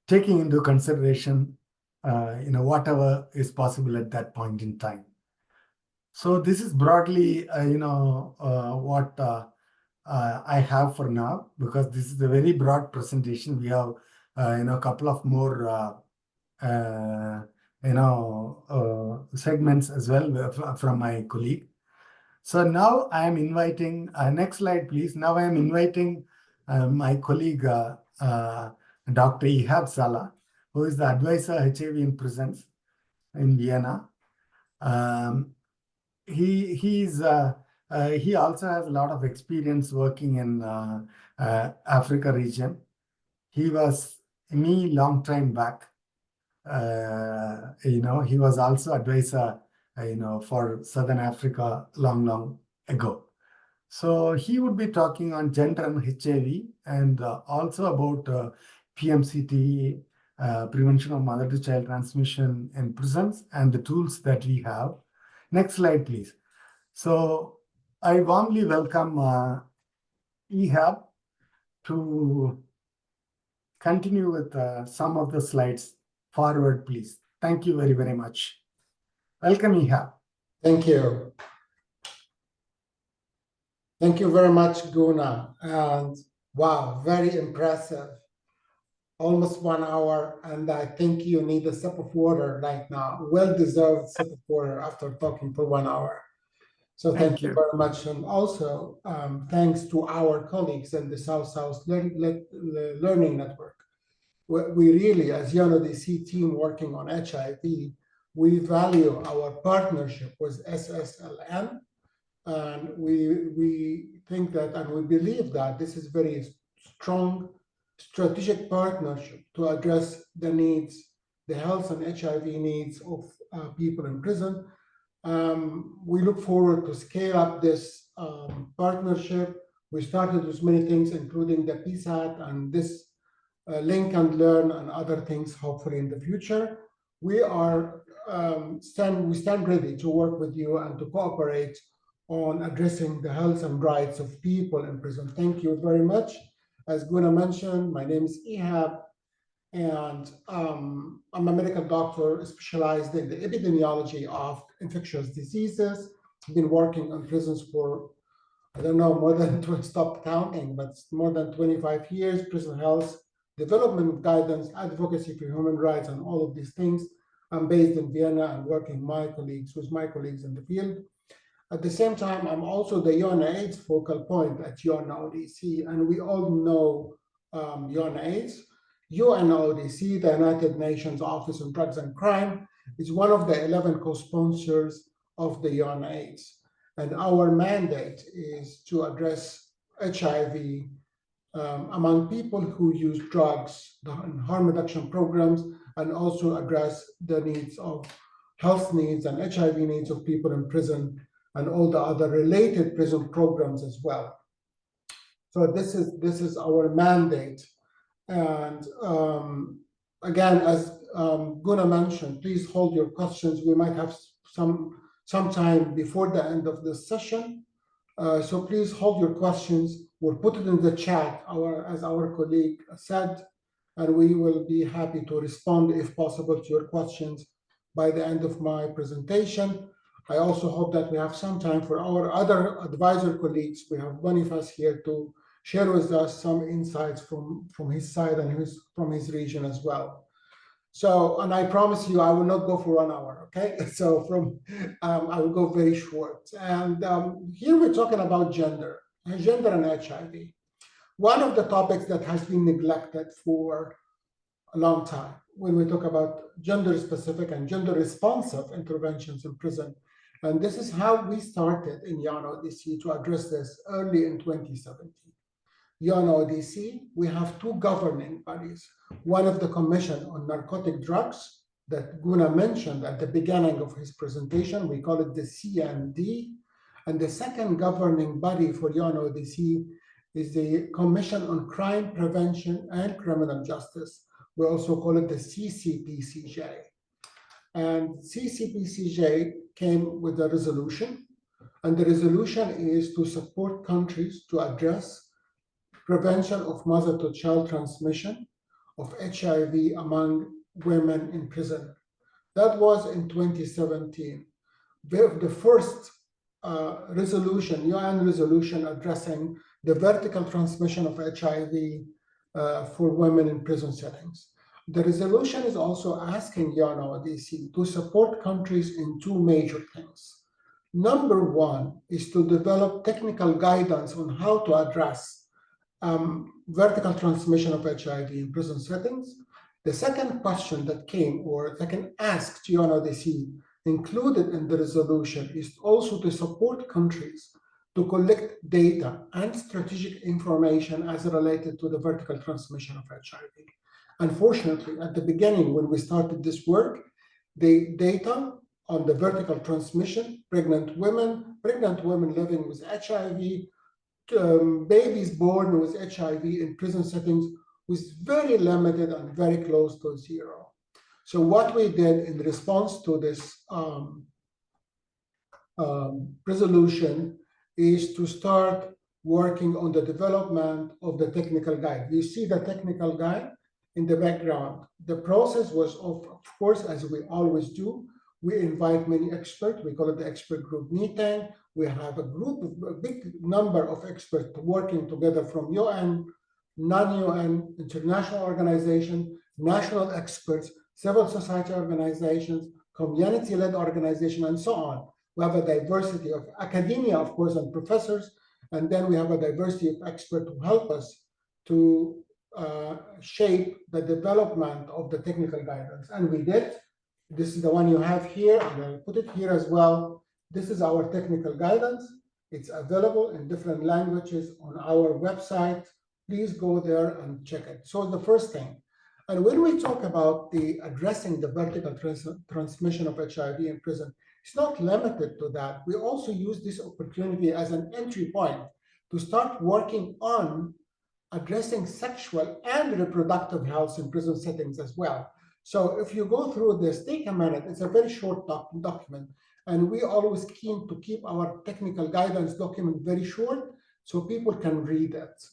taking into consideration whatever is possible at that point in time. So this is broadly what I have for now, because this is a very broad presentation. We have a couple of more segments as well from my colleague. So now I am inviting, next slide please. Now I am inviting my colleague Dr. Ihab Salah, who is the advisor HIV in prisons in Vienna. He also has a lot of experience working in Africa region. He was me long time back. He was also advisor, for Southern Africa long ago. So he would be talking on gender and HIV, and also about PMCT, prevention of mother-to-child transmission in prisons, and the tools that we have. Next slide, please. So I warmly welcome Ihab to continue with some of the slides. Forward, please. Thank you very, very much. Welcome, Ihab. Thank you. Thank you very much, Guna. And wow, very impressive. Almost 1 hour, and I think you need a sip of water right now. Well-deserved sip of water after talking for 1 hour. So thank you very much. And also, thanks to our colleagues in the South-South Learning Network. We really, as UNODC team working on HIV, we value our partnership with SSLN, and we think that, and we believe that this is very strong strategic partnership to address the needs, the health and HIV needs of people in prison. We look forward to scale up this partnership. We started with many things, including the PSAT and this link and learn and other things, hopefully in the future. We stand ready to work with you and to cooperate on addressing the health and rights of people in prison. Thank you very much. As Guna mentioned, my name is Ihab, and I'm a medical doctor specialized in the epidemiology of infectious diseases. I've been working in prisons for, I don't know, more than, stop counting, but more than 25 years, prison health, development guidance, advocacy for human rights, and all of these things. I'm based in Vienna and working with my colleagues in the field. At the same time, I'm also the UNAIDS focal point at UNODC, and we all know UNAIDS. UNODC, the United Nations Office on Drugs and Crime, is one of the 11 co-sponsors of the UNAIDS. And our mandate is to address HIV among people who use drugs and harm reduction programs, and also address the needs of health needs and HIV needs of people in prison, and all the other related prison programs as well. So this is our mandate. And again, as Guna mentioned, please hold your questions. We might have some time before the end of this session. So please hold your questions. We'll put it in the chat, as our colleague said, and we will be happy to respond, if possible, to your questions by the end of my presentation. I also hope that we have some time for our other advisor colleagues. We have Boniface here to share with us some insights from his side and from his region as well. So, and I promise you, I will not go for 1 hour, okay? So I will go very short. And here we're talking about gender and HIV. One of the topics that has been neglected for a long time when we talk about gender-specific and gender-responsive interventions in prison. And this is how we started in UNODC to address this early in 2017. UNODC, we have two governing bodies. One of the Commission on Narcotic Drugs that Guna mentioned at the beginning of his presentation, we call it the CND. And the second governing body for UNODC is the Commission on Crime Prevention and Criminal Justice. We also call it the CCPCJ. And CCPCJ came with a resolution, and the resolution is to support countries to address prevention of mother-to-child transmission of HIV among women in prison. That was in 2017. The first resolution, UN resolution addressing the vertical transmission of HIV for women in prison settings. The resolution is also asking UNODC to support countries in two major things. Number one is to develop technical guidance on how to address vertical transmission of HIV in prison settings. The second question that came, or second asked UNODC, included in the resolution, is also to support countries to collect data and strategic information as related to the vertical transmission of HIV. Unfortunately, at the beginning, when we started this work, the data on the vertical transmission, pregnant women living with HIV, babies born with HIV in prison settings was very limited and very close to zero. So what we did in response to this resolution is to start working on the development of the technical guide. You see the technical guide in the background. The process was, of course, as we always do, we invite many experts. We call it the expert group meeting. We have a big number of experts working together from UN, non-UN, international organizations, national experts, civil society organizations, community-led organizations, and so on. We have a diversity of academia, of course, and professors, and then we have a diversity of experts who help us to shape the development of the technical guidance. And we did. This is the one you have here, and I'll put it here as well. This is our technical guidance. It's available in different languages on our website. Please go there and check it. So the first thing, and when we talk about the addressing the vertical transmission of HIV in prison, it's not limited to that. We also use this opportunity as an entry point to start working on addressing sexual and reproductive health in prison settings as well. So if you go through this, take a minute. It's a very short document, and we always keen to keep our technical guidance document very short so people can read it.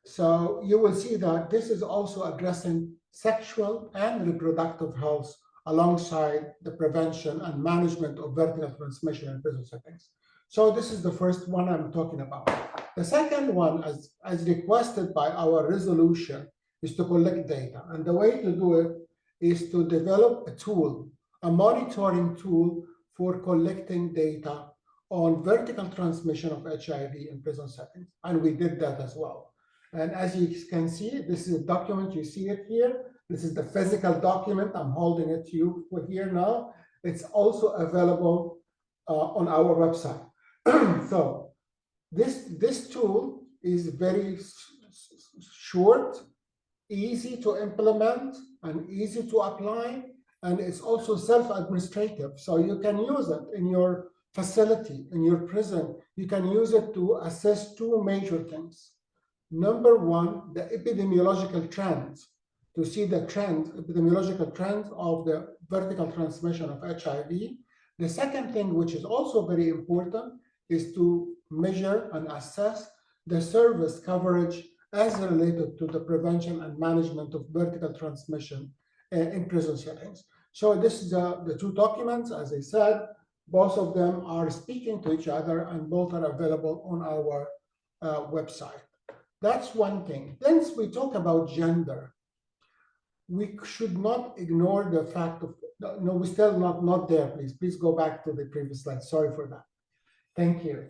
So you will see that this is also addressing sexual and reproductive health alongside the prevention and management of vertical transmission in prison settings. So this is the first one I'm talking about. The second one, as requested by our resolution, is to collect data. And the way to do it is to develop a tool, a monitoring tool for collecting data on vertical transmission of HIV in prison settings. And we did that as well. And as you can see, this is a document, you see it here. This is the physical document. I'm holding it to you for here now. It's also available on our website. So this tool is very short, easy to implement, and easy to apply, and it's also self-administrative. So you can use it in your facility, in your prison. You can use it to assess two major things. Number one, the epidemiological trends, to see the trends, epidemiological trends of the vertical transmission of HIV. The second thing, which is also very important, is to measure and assess the service coverage as related to the prevention and management of vertical transmission in prison settings. So this is the two documents. As I said, both of them are speaking to each other, and both are available on our website. That's one thing. Then we talk about gender. We should not ignore the fact of, no, we're still not there, please go back to the previous slide. Sorry for that. Thank you.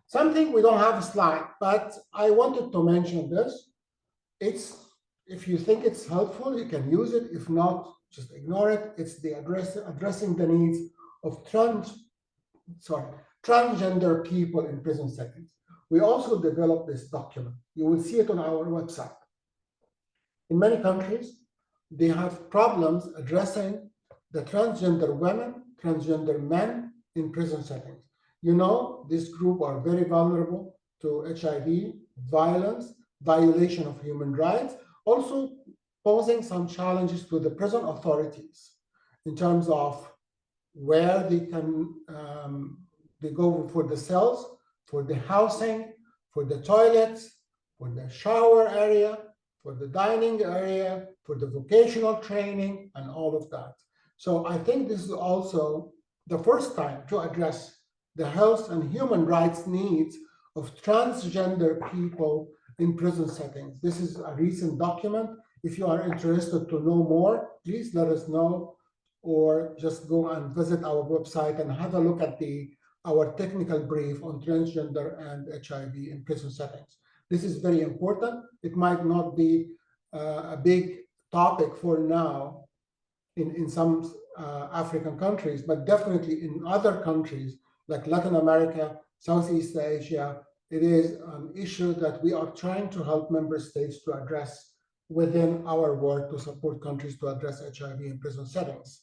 Something we don't have a slide, but I wanted to mention this. If you think it's helpful, you can use it. If not, just ignore it. It's the addressing the needs of transgender people in prison settings. We also developed this document. You will see it on our website. In many countries, they have problems addressing the transgender women, transgender men in prison settings. You know, this group are very vulnerable to HIV, violence, violation of human rights, also posing some challenges to the prison authorities in terms of where they can they go for the cells, for the housing, for the toilets, for the shower area, for the dining area, for the vocational training, and all of that. So I think this is also the first time to address the health and human rights needs of transgender people in prison settings. This is a recent document. If you are interested to know more, please let us know, or just go and visit our website and have a look at our technical brief on transgender and HIV in prison settings. This is very important. It might not be a big topic for now in some African countries, but definitely in other countries like Latin America, Southeast Asia, it is an issue that we are trying to help member states to address within our work to support countries to address HIV in prison settings.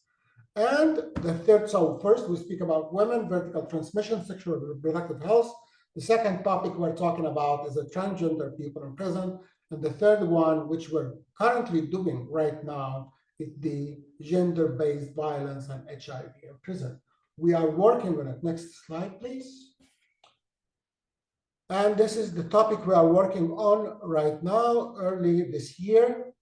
And the third, so first we speak about women, vertical transmission, sexual and reproductive health. The second topic we're talking about is the transgender people in prison. And the third one, which we're currently doing right now, is the gender-based violence and HIV in prison. We are working on it. Next slide, please. And this is the topic we are working on right now. Early this year,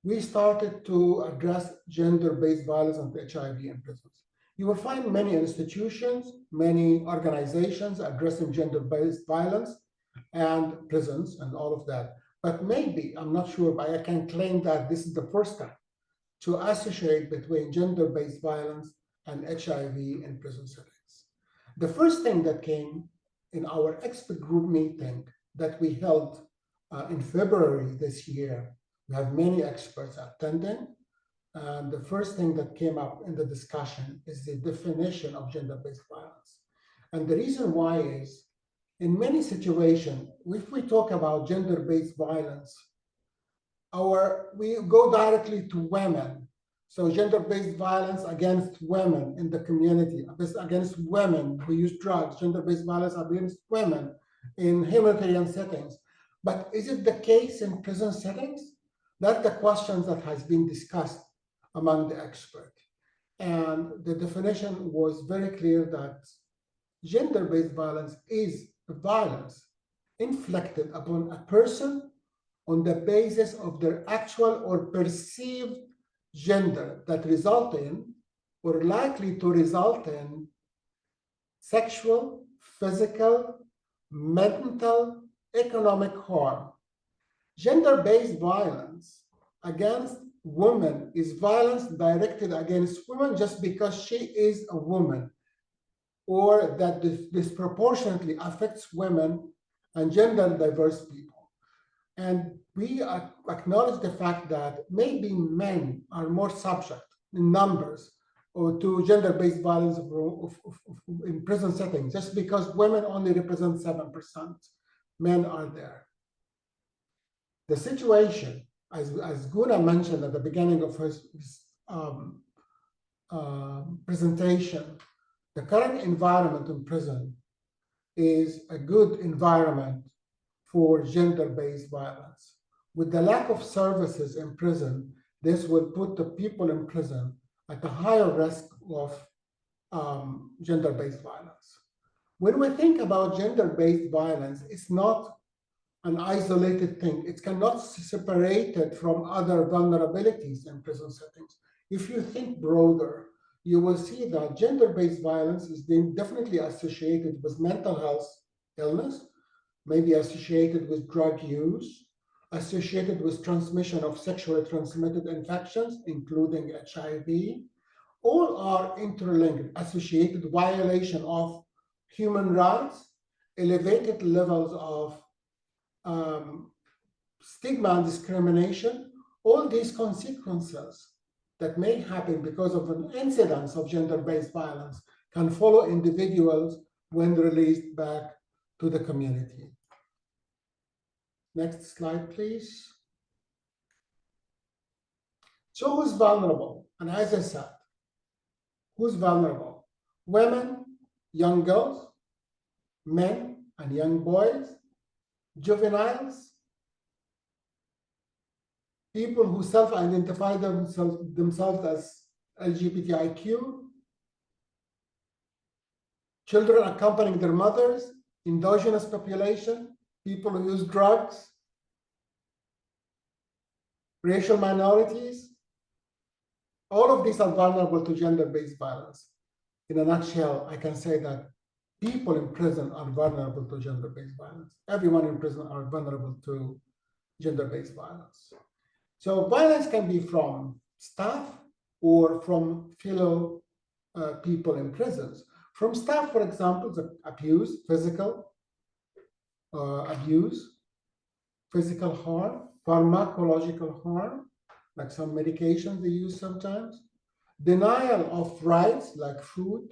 we started to address gender-based violence and HIV in prisons. You will find many institutions, many organizations addressing gender-based violence and prisons and all of that. But maybe, I'm not sure, but I can claim that this is the first time to associate between gender-based violence and HIV in prison settings. The first thing that came in our expert group meeting that we held in February this year, we have many experts attending. And the first thing that came up in the discussion is the definition of gender-based violence. And the reason why is, in many situations, if we talk about gender-based violence, we go directly to women. So gender-based violence against women in the community, against women who use drugs, gender-based violence against women in humanitarian settings. But is it the case in prison settings? That's the question that has been discussed among the experts. And the definition was very clear that gender-based violence is violence inflicted upon a person on the basis of their actual or perceived gender that result in or likely to result in sexual, physical, mental, economic harm. Gender-based violence against women is violence directed against women just because she is a woman, or that disproportionately affects women and gender diverse people. And we acknowledge the fact that maybe men are more subject in numbers or to gender-based violence in prison settings, just because women only represent 7%, men are there. The situation, as Guna mentioned at the beginning of his presentation, the current environment in prison is a good environment for gender-based violence. With the lack of services in prison, this will put the people in prison at a higher risk of gender-based violence. When we think about gender-based violence, it's not an isolated thing. It cannot separate it from other vulnerabilities in prison settings. If you think broader, you will see that gender-based violence is definitely associated with mental health illness, maybe associated with drug use, associated with transmission of sexually transmitted infections, including HIV. All are interlinked, associated violation of human rights, elevated levels of stigma and discrimination. All these consequences that may happen because of an incidence of gender-based violence can follow individuals when released back to the community. Next slide, please. So who's vulnerable? And as I said, who's vulnerable? Women, young girls, men and young boys, juveniles, people who self-identify themselves as LGBTIQ, children accompanying their mothers, endogenous population, people who use drugs, racial minorities. All of these are vulnerable to gender-based violence. In a nutshell, I can say that people in prison are vulnerable to gender-based violence. Everyone in prison are vulnerable to gender-based violence. So violence can be from staff or from fellow people in prisons. From staff, for example, the abuse, physical abuse, physical harm, pharmacological harm, like some medications they use sometimes, denial of rights like food,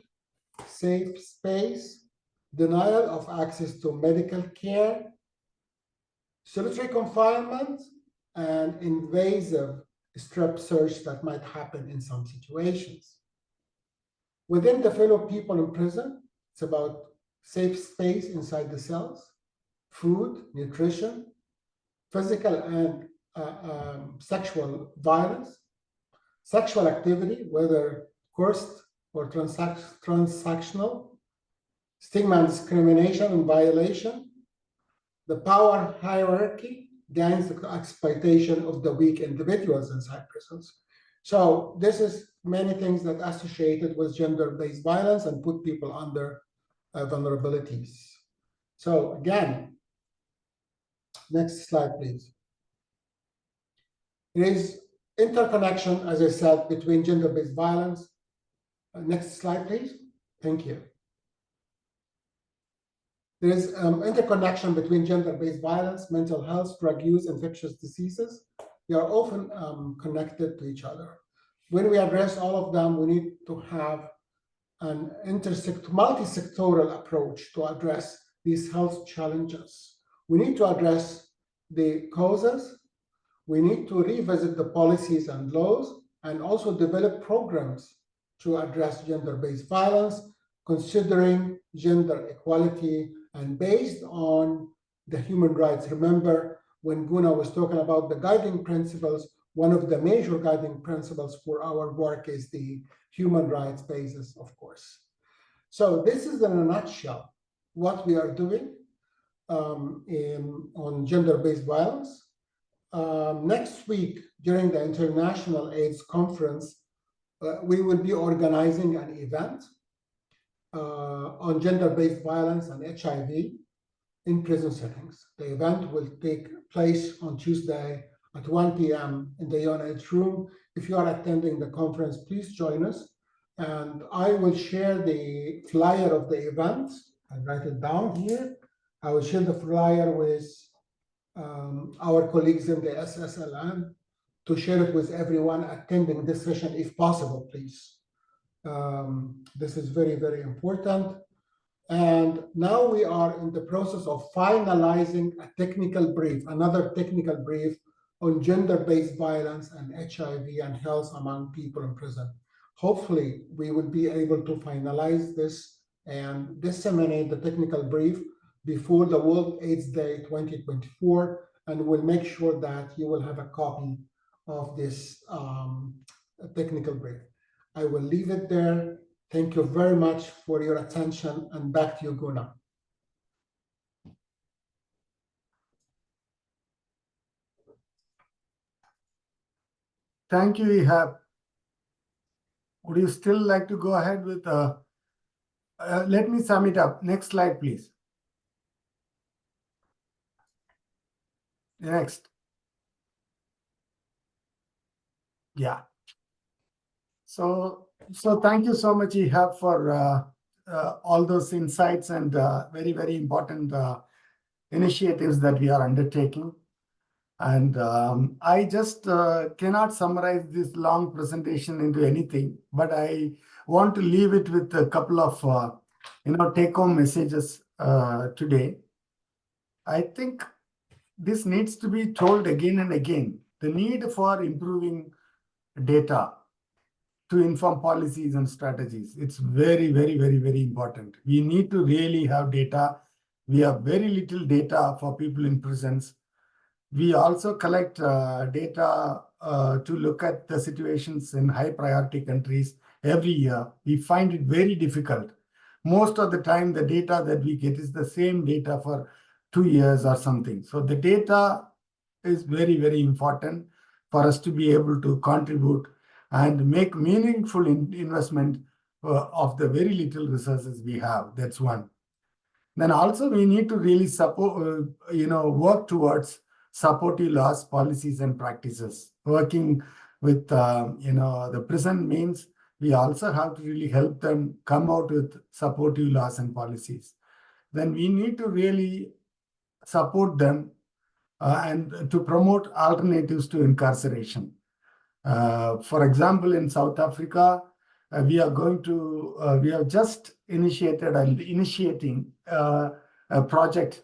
safe space, denial of access to medical care, solitary confinement, and invasive strip search that might happen in some situations. Within the fellow people in prison, it's about safe space inside the cells, food, nutrition, physical and sexual violence, sexual activity, whether coerced or transactional, stigma and discrimination and violation, the power hierarchy, gains the exploitation of the weak individuals inside prisons. So this is many things that associated with gender-based violence and put people under vulnerabilities. So again, next slide, please. There is interconnection, as I said, between gender-based violence. Next slide, please. Thank you. There is interconnection between gender-based violence, mental health, drug use, infectious diseases. They are often connected to each other. When we address all of them, we need to have an multi-sectoral approach to address these health challenges. We need to address the causes. We need to revisit the policies and laws and also develop programs to address gender-based violence, considering gender equality and based on the human rights. Remember, when Guna was talking about the guiding principles, one of the major guiding principles for our work is the human rights basis, of course. So this is in a nutshell what we are doing on gender-based violence. Next week, during the International AIDS Conference, we will be organizing an event on gender-based violence and HIV in prison settings. The event will take place on Tuesday at 1 p.m. in the UNODC room. If you are attending the conference, please join us. And I will share the flyer of the event. I'll write it down here. I will share the flyer with our colleagues in the SSLN to share it with everyone attending this session, if possible, please. This is very, very important. And now we are in the process of finalizing a technical brief, another technical brief on gender-based violence and HIV and health among people in prison. Hopefully, we will be able to finalize this and disseminate the technical brief before the World AIDS Day 2024, and we'll make sure that you will have a copy of this technical brief. I will leave it there. Thank you very much for your attention, and back to you, Guna. Thank you, Ihab. Would you still like to go ahead with, let me sum it up. Next slide, please. Next. Yeah. So thank you so much, Ihab, for all those insights and very, very important initiatives that we are undertaking. And I just cannot summarize this long presentation into anything, but I want to leave it with a couple of take-home messages today. I think this needs to be told again and again. The need for improving data to inform policies and strategies. It's very, very, very, very important. We need to really have data We have very little data for people in prisons. We also collect data to look at the situations in high priority countries every year. We find it very difficult. Most of the time, the data that we get is the same data for 2 years or something. So the data is very, very important for us to be able to contribute and make meaningful investment of the very little resources we have. That's one. Then also we need to really support, work towards supportive laws, policies, and practices. Working with, the prison means we also have to really help them come out with supportive laws and policies. Then we need to really support them and to promote alternatives to incarceration. For example, in South Africa, we have just initiated and initiating a project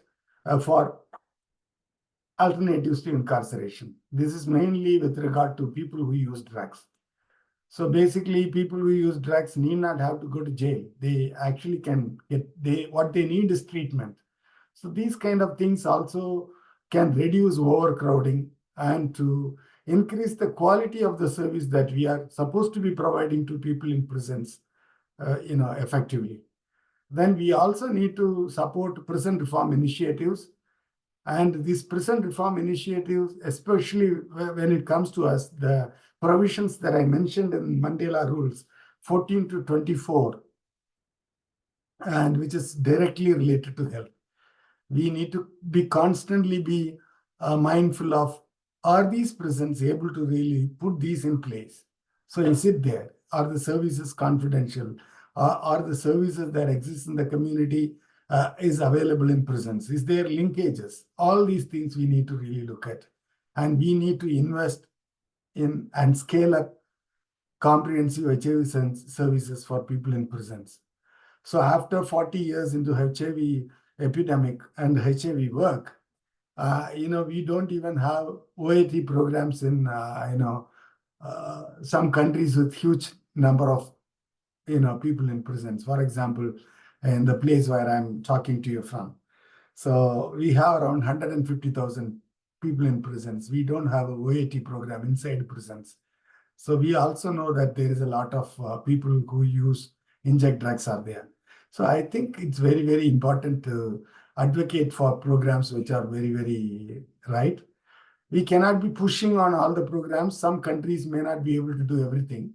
for alternatives to incarceration. This is mainly with regard to people who use drugs. So basically, people who use drugs need not have to go to jail. They actually can what they need is treatment. So these kind of things also can reduce overcrowding and to increase the quality of the service that we are supposed to be providing to people in prisons, effectively. Then we also need to support prison reform initiatives. And these prison reform initiatives, especially when it comes to us, the provisions that I mentioned in Mandela Rules 14 to 24, and which is directly related to health. We need to constantly be mindful of, are these prisons able to really put these in place? So is it there? Are the services confidential? Are the services that exist in the community is available in prisons? Is there linkages? All these things we need to really look at. And we need to invest in and scale up comprehensive HIV services for people in prisons. So after 40 years into HIV epidemic and HIV work, we don't even have OAT programs in, some countries with huge number of, people in prisons. For example, in the place where I'm talking to you from. So we have around 150,000 people in prisons. We don't have a OAT program inside prisons. So we also know that there is a lot of people who inject drugs are there. So I think it's very, very important to advocate for programs which are very, very right. We cannot be pushing on all the programs. Some countries may not be able to do everything.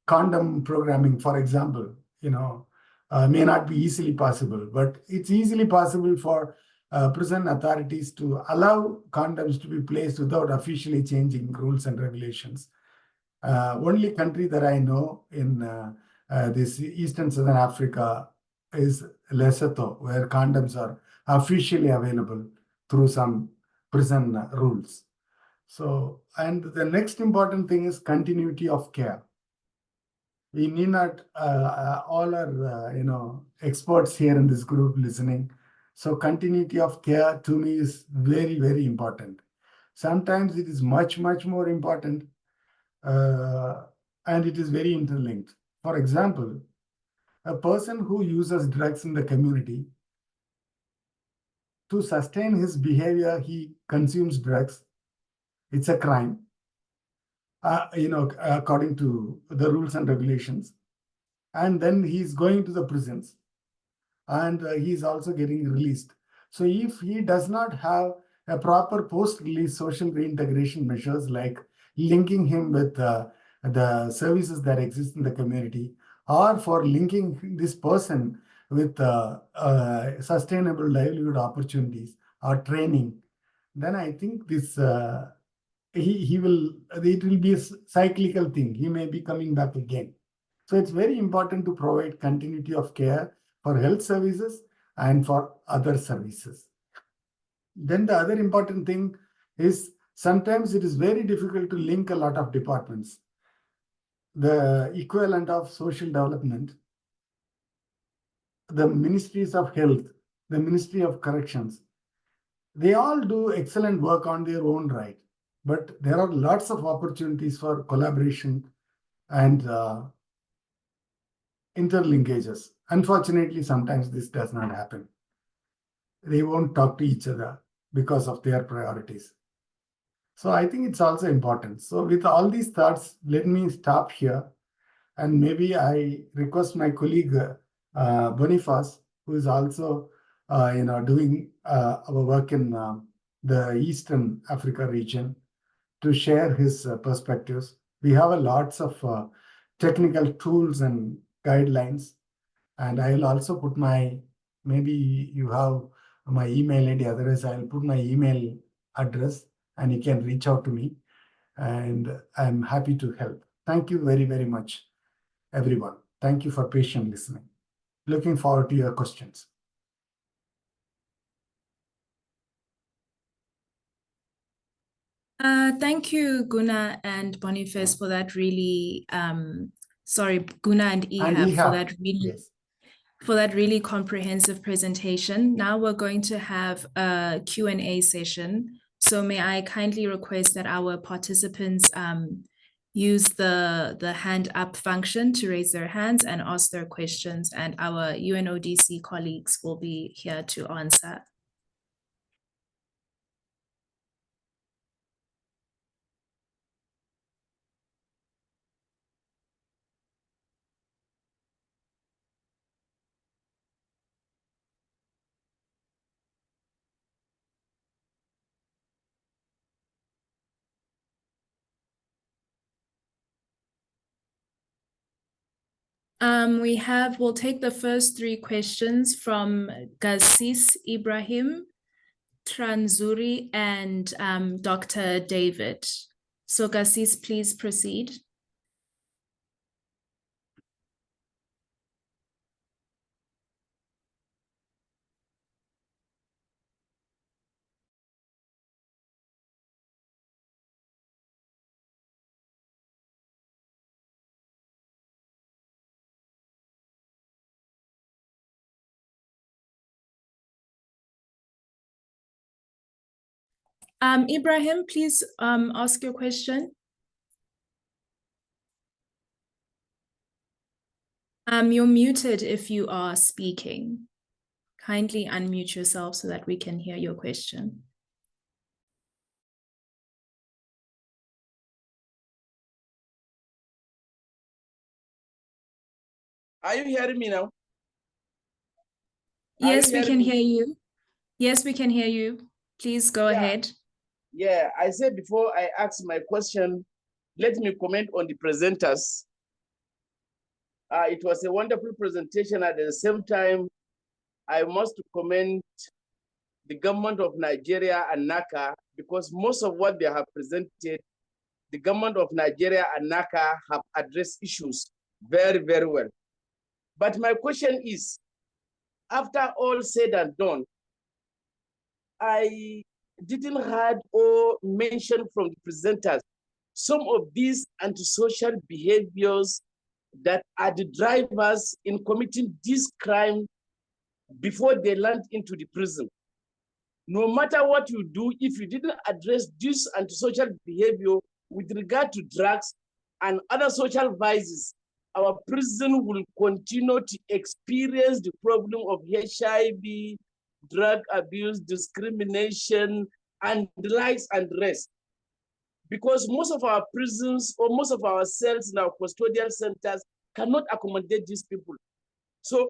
Condom programming, for example, may not be easily possible, but it's easily possible for prison authorities to allow condoms to be placed without officially changing rules and regulations. Only country that I know in this Eastern Southern Africa is Lesotho, where condoms are officially available through some prison rules. So, and the next important thing is continuity of care. We need not, all are, experts here in this group listening. So continuity of care to me is very, very important. Sometimes it is much, much more important, and it is very interlinked. For example, a person who uses drugs in the community, to sustain his behavior, he consumes drugs. It's a crime, according to the rules and regulations. And then he's going to the prisons, and he's also getting released. So if he does not have a proper post-release social reintegration measures, like linking him with the services that exist in the community, or for linking this person with sustainable livelihood opportunities or training, then I think this it will be a cyclical thing. He may be coming back again. So it's very important to provide continuity of care for health services and for other services. Then the other important thing is sometimes it is very difficult to link a lot of departments. The equivalent of social development, the ministries of health, the Ministry of Corrections, they all do excellent work on their own right. But there are lots of opportunities for collaboration and interlinkages. Unfortunately, sometimes this does not happen. They won't talk to each other because of their priorities. So I think it's also important. So with all these thoughts, let me stop here. And maybe I request my colleague Boniface, who is also doing our work in the Eastern Africa region, to share his perspectives. We have lots of technical tools and guidelines, and I will also put maybe you have my email ID, otherwise I'll put my email address and you can reach out to me, and I'm happy to help. Thank you very, very much, everyone. Thank you for patient listening. Looking forward to your questions. Thank you, Guna and Boniface, for that really, Guna and Ehab, for that really, yes, for that really comprehensive presentation. Now we're going to have a Q&A session. So may I kindly request that our participants use the hand up function to raise their hands and ask their questions, and our UNODC colleagues will be here to answer. We'll take the first three questions from Gasis Ibrahim, Tranzuri, and Dr. David. So Gasis, please proceed. Ibrahim, please ask your question. You're muted if you are speaking. Kindly unmute yourself so that we can hear your question. Are you hearing me now? Yes, we can hear you. Yes, we can hear you. Please go ahead. Yeah, I said before I ask my question, let me comment on the presenters. It was a wonderful presentation. At the same time, I must commend the government of Nigeria and NACA, because most of what they have presented, the government of Nigeria and NACA have addressed issues very, very well. But my question is, after all said and done, I didn't heard or mention from the presenters some of these antisocial behaviors that are the drivers in committing this crime before they land into the prison. No matter what you do, if you didn't address this antisocial behavior with regard to drugs and other social vices, our prison will continue to experience the problem of HIV, drug abuse, discrimination, and the likes and the rest. Because most of our prisons or most of our cells in our custodial centers cannot accommodate these people. So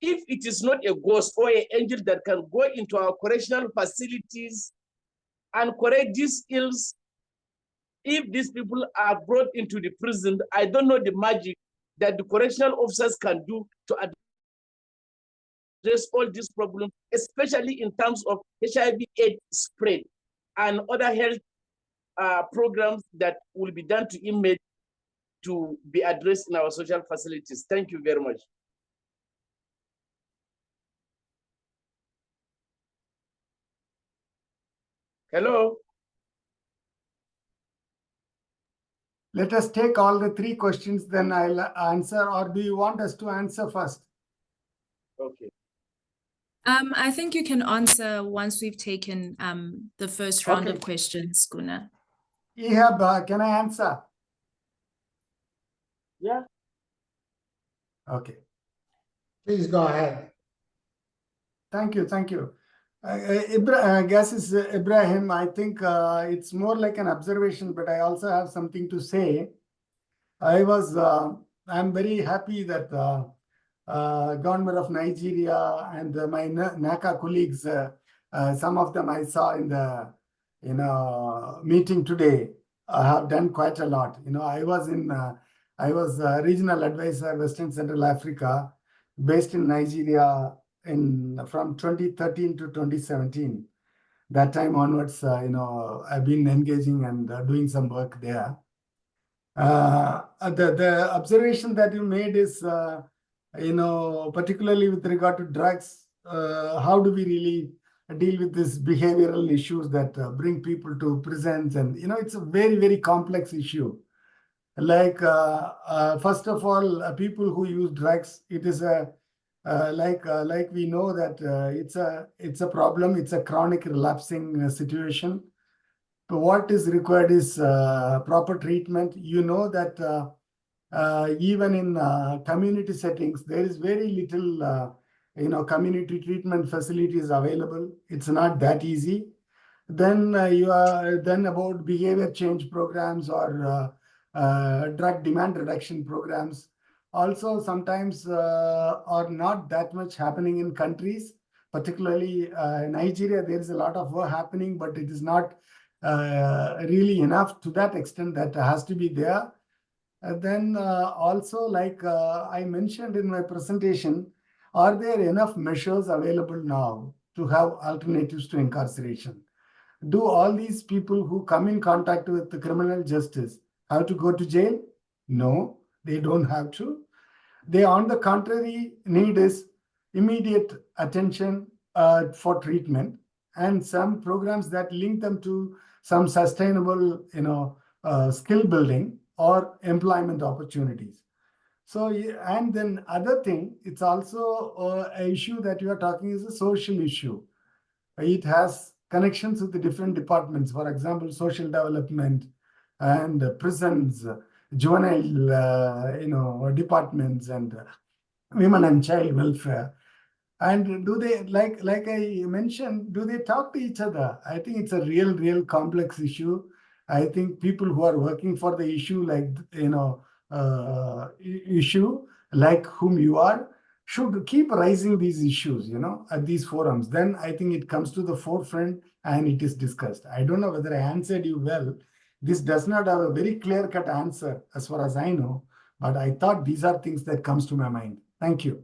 if it is not a ghost or an angel that can go into our correctional facilities and correct these ills, if these people are brought into the prison, I don't know the magic that the correctional officers can do to address all these problems, especially in terms of HIV/AIDS spread and other health programs that will be done to inmates to be addressed in our social facilities. Thank you very much. Hello? Let us take all the three questions, then I'll answer, or do you want us to answer first? Okay. I think you can answer once we've taken the first round of questions, Guna. Ehab, can I answer? Yeah. Okay. Please go ahead. Thank you. Thank you. Guess is Ibrahim. I think it's more like an observation, but I also have something to say. I'm very happy that government of Nigeria and my NACA colleagues, some of them I saw in the meeting today, have done quite a lot. I was regional advisor Western Central Africa, based in Nigeria from 2013 to 2017. That time onwards, I've been engaging and doing some work there. The observation that you made is, particularly with regard to drugs, how do we really deal with these behavioral issues that bring people to prisons? And, it's a very, very complex issue. Like, first of all, people who use drugs, it is like we know that it's a problem. It's a chronic relapsing situation. But what is required is proper treatment. You know that even in community settings, there is very little, community treatment facilities available. It's not that easy. Then then about behavior change programs or drug demand reduction programs. Also, sometimes are not that much happening in countries, particularly Nigeria. There is a lot of work happening, but it is not really enough to that extent that has to be there. And then also, like I mentioned in my presentation, are there enough measures available now to have alternatives to incarceration? Do all these people who come in contact with the criminal justice have to go to jail? No, they don't have to. They, on the contrary, need is immediate attention for treatment and some programs that link them to some sustainable, skill building or employment opportunities. So, and then other thing, it's also an issue that you are talking is a social issue. It has connections with the different departments, for example, social development and prisons, juvenile, departments, and women and child welfare. And do they, like I mentioned, do they talk to each other? I think it's a real complex issue. I think people who are working for the issue, issue like whom you are, should keep raising these issues, at these forums. Then I think it comes to the forefront and it is discussed. I don't know whether I answered you well. This does not have a very clear-cut answer as far as I know, but I thought these are things that comes to my mind. Thank you.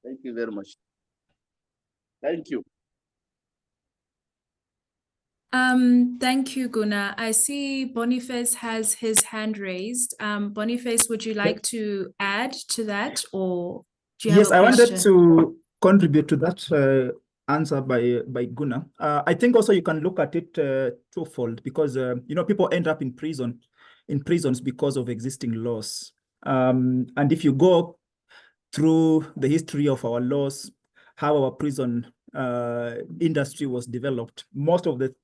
Thank you very much. Thank you. Thank you, Guna. I see Boniface has his hand raised. Boniface, would you like to add to that, or do you have a question? Yes, I wanted to contribute to that answer by Guna. I think also you can look at it twofold, because people end up in prisons because of existing laws. And if you go through the history of our laws, how our prison industry was developed, most of the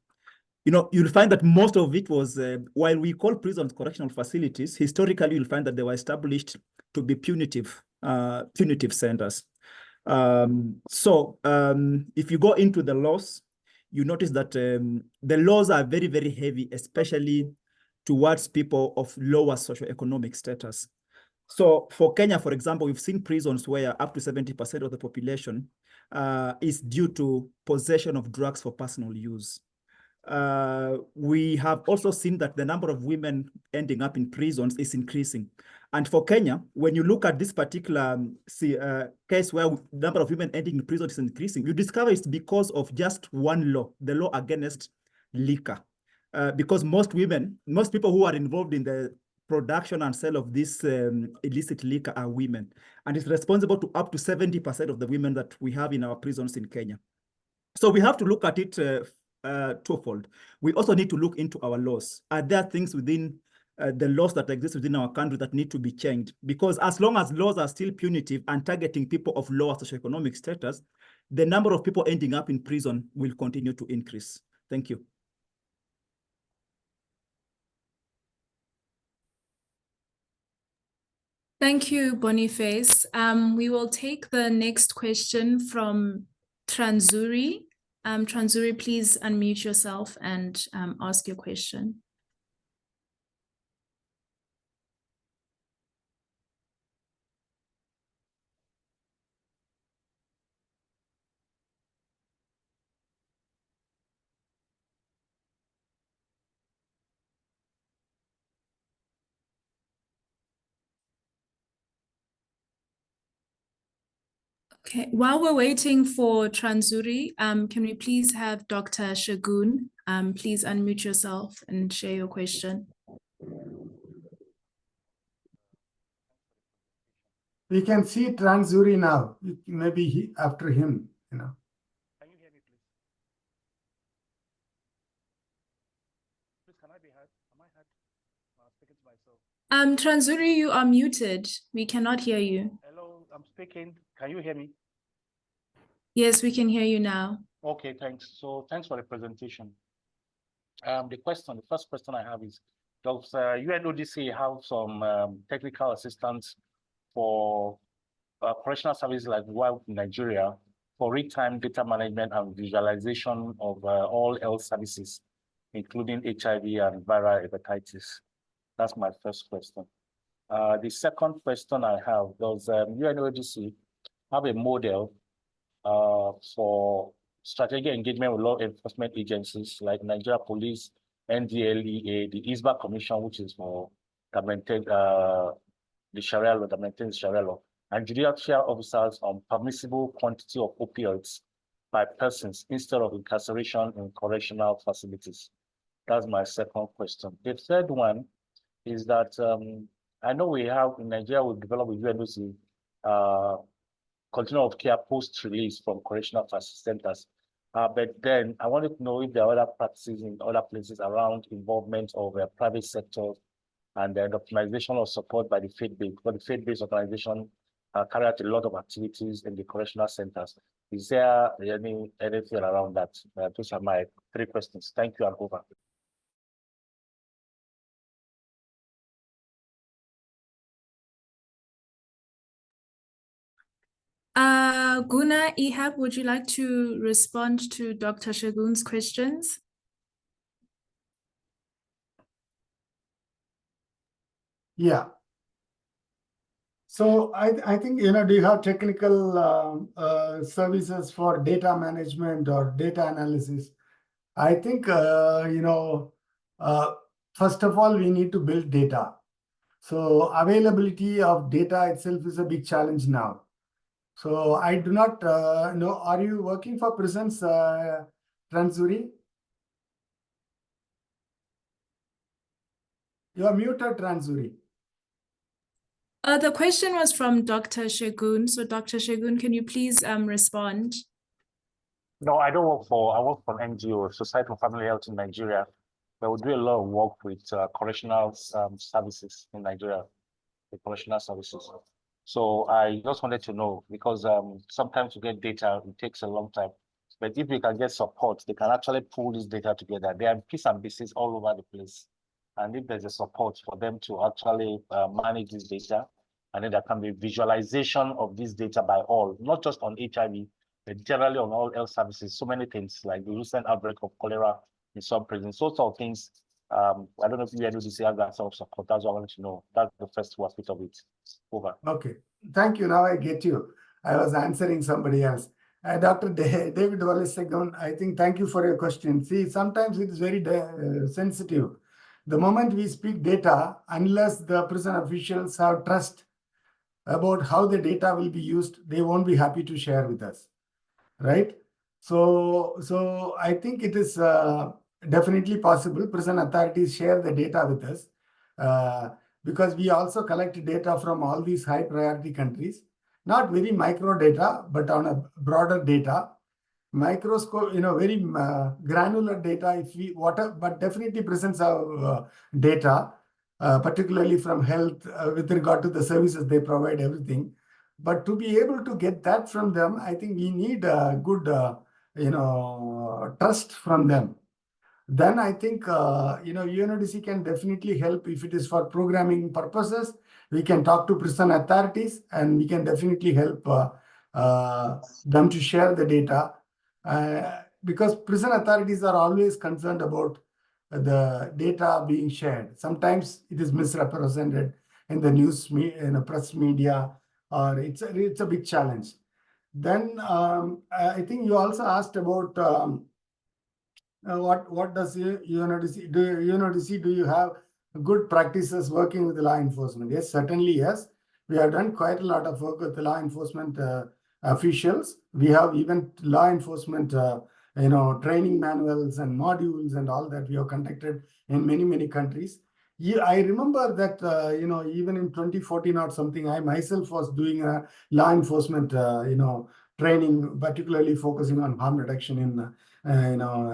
you'll find that most of it was, while we call prisons correctional facilities, historically you'll find that they were established to be punitive centers. If you go into the laws, you notice that the laws are very, very heavy, especially towards people of lower socioeconomic status. So for Kenya, for example, we've seen prisons where up to 70% of the population is due to possession of drugs for personal use. We have also seen that the number of women ending up in prisons is increasing. And for Kenya, when you look at this particular case where the number of women ending in prison is increasing, you discover it's because of just one law, the law against liquor. Because most people who are involved in the production and sale of this illicit liquor are women. And it's responsible to up to 70% of the women that we have in our prisons in Kenya. So we have to look at it twofold. We also need to look into our laws. Are there things within the laws that exist within our country that need to be changed? Because as long as laws are still punitive and targeting people of lower socioeconomic status, the number of people ending up in prison will continue to increase. Thank you. Thank you, Boniface. We will take the next question from Tranzuri. Tranzuri, please unmute yourself and ask your question. Okay, while we're waiting for Tranzuri, can we please have Dr. Shagun please unmute yourself and share your question? We can see Tranzuri now. Maybe after him, you know. Can you hear me, please? Please, can I be heard? Am I heard? I'm speaking to myself. Tranzuri, you are muted. We cannot hear you. Hello, I'm speaking. Can you hear me? Yes, we can hear you now. Okay, thanks. So thanks for the presentation. The first question I have is, does UNODC have some technical assistance for correctional services like WILD in Nigeria for real-time data management and visualization of all health services, including HIV and viral hepatitis? That's my first question. The second question I have, does UNODC have a model for strategic engagement with law enforcement agencies like Nigeria Police, NDLEA, the ISBA Commission, which is for the Sharia law, that maintains Sharia law, and judicial officers on permissible quantity of opioids by persons instead of incarceration in correctional facilities? That's my second question. The third one is that I know we have in Nigeria, we've developed with UNODC continuum of care post-release from correctional centers. But then I wanted to know if there are other practices in other places around involvement of private sector and then optimization of support by the faith-based. But the faith-based organization carry out a lot of activities in the correctional centers. Is there anything around that? Those are my three questions. Thank you, and over. Guna, Ihab, would you like to respond to Dr. Shagun's questions? Yeah. So I think, you know, do you have technical services for data management or data analysis? I think, you know, first of all, we need to build data. So availability of data itself is a big challenge now. So I do not know, are you working for prisons, Tranzuri? You are muted, Tranzuri. The question was from Dr. Shagun. So Dr. Shagun, can you please respond? No, I don't work for, I work for NGO, Society for Family Health in Nigeria. But we do a lot of work with correctional services in Nigeria, the correctional services. So I just wanted to know, because sometimes to get data, it takes a long time. But if we can get support, they can actually pull this data together. There are pieces and pieces all over the place. And if there's a support for them to actually manage this data, and then there can be visualization of this data by all, not just on HIV, but generally on all health services, so many things like the recent outbreak of cholera in some prisons, sorts of things. I don't know if you have that sort of support. That's what I wanted to know. That's the first aspect of it. Over. Okay, thank you. Now I get you. I was answering somebody else. Dr. David Wallace-Segun, I think thank you for your question. See, sometimes it is very sensitive. The moment we speak data, unless the prison officials have trust about how the data will be used, they won't be happy to share with us, right? So I think it is definitely possible. Prison authorities share the data with us because we also collect data from all these high priority countries, not very micro data, but on a broader data. Microscope, you know, very granular data, if we but definitely prisons have data, particularly from health with regard to the services they provide, everything. But to be able to get that from them, I think we need good, you know, trust from them. Then I think, you know, UNODC can definitely help if it is for programming purposes. we can talk to prison authorities, and we can definitely help them to share the data, because prison authorities are always concerned about the data being shared. Sometimes it is misrepresented in the news, in the press media, or it's a big challenge. Then I think you also asked about what does UNODC do? UNODC, do you have good practices working with the law enforcement? Yes, certainly yes. We have done quite a lot of work with the law enforcement officials. We have even law enforcement training manuals and modules and all that we have conducted in many countries. I remember that even in 2014 or something, I myself was doing a law enforcement training, particularly focusing on harm reduction in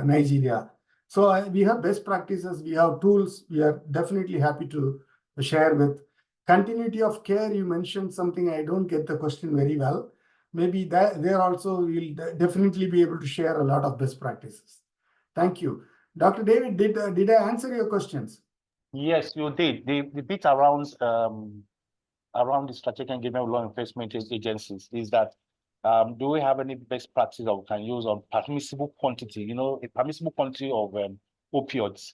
Nigeria. So we have best practices, we have tools. We are definitely happy to share with. Continuity of care, you mentioned something. I don't get the question very well. Maybe that there also we'll definitely be able to share a lot of best practices. Thank you. Dr. David, did I answer your questions? Yes, you did. The bit around the strategic engagement with law enforcement agencies is that do we have any best practice that we can use on permissible quantity? A permissible quantity of opioids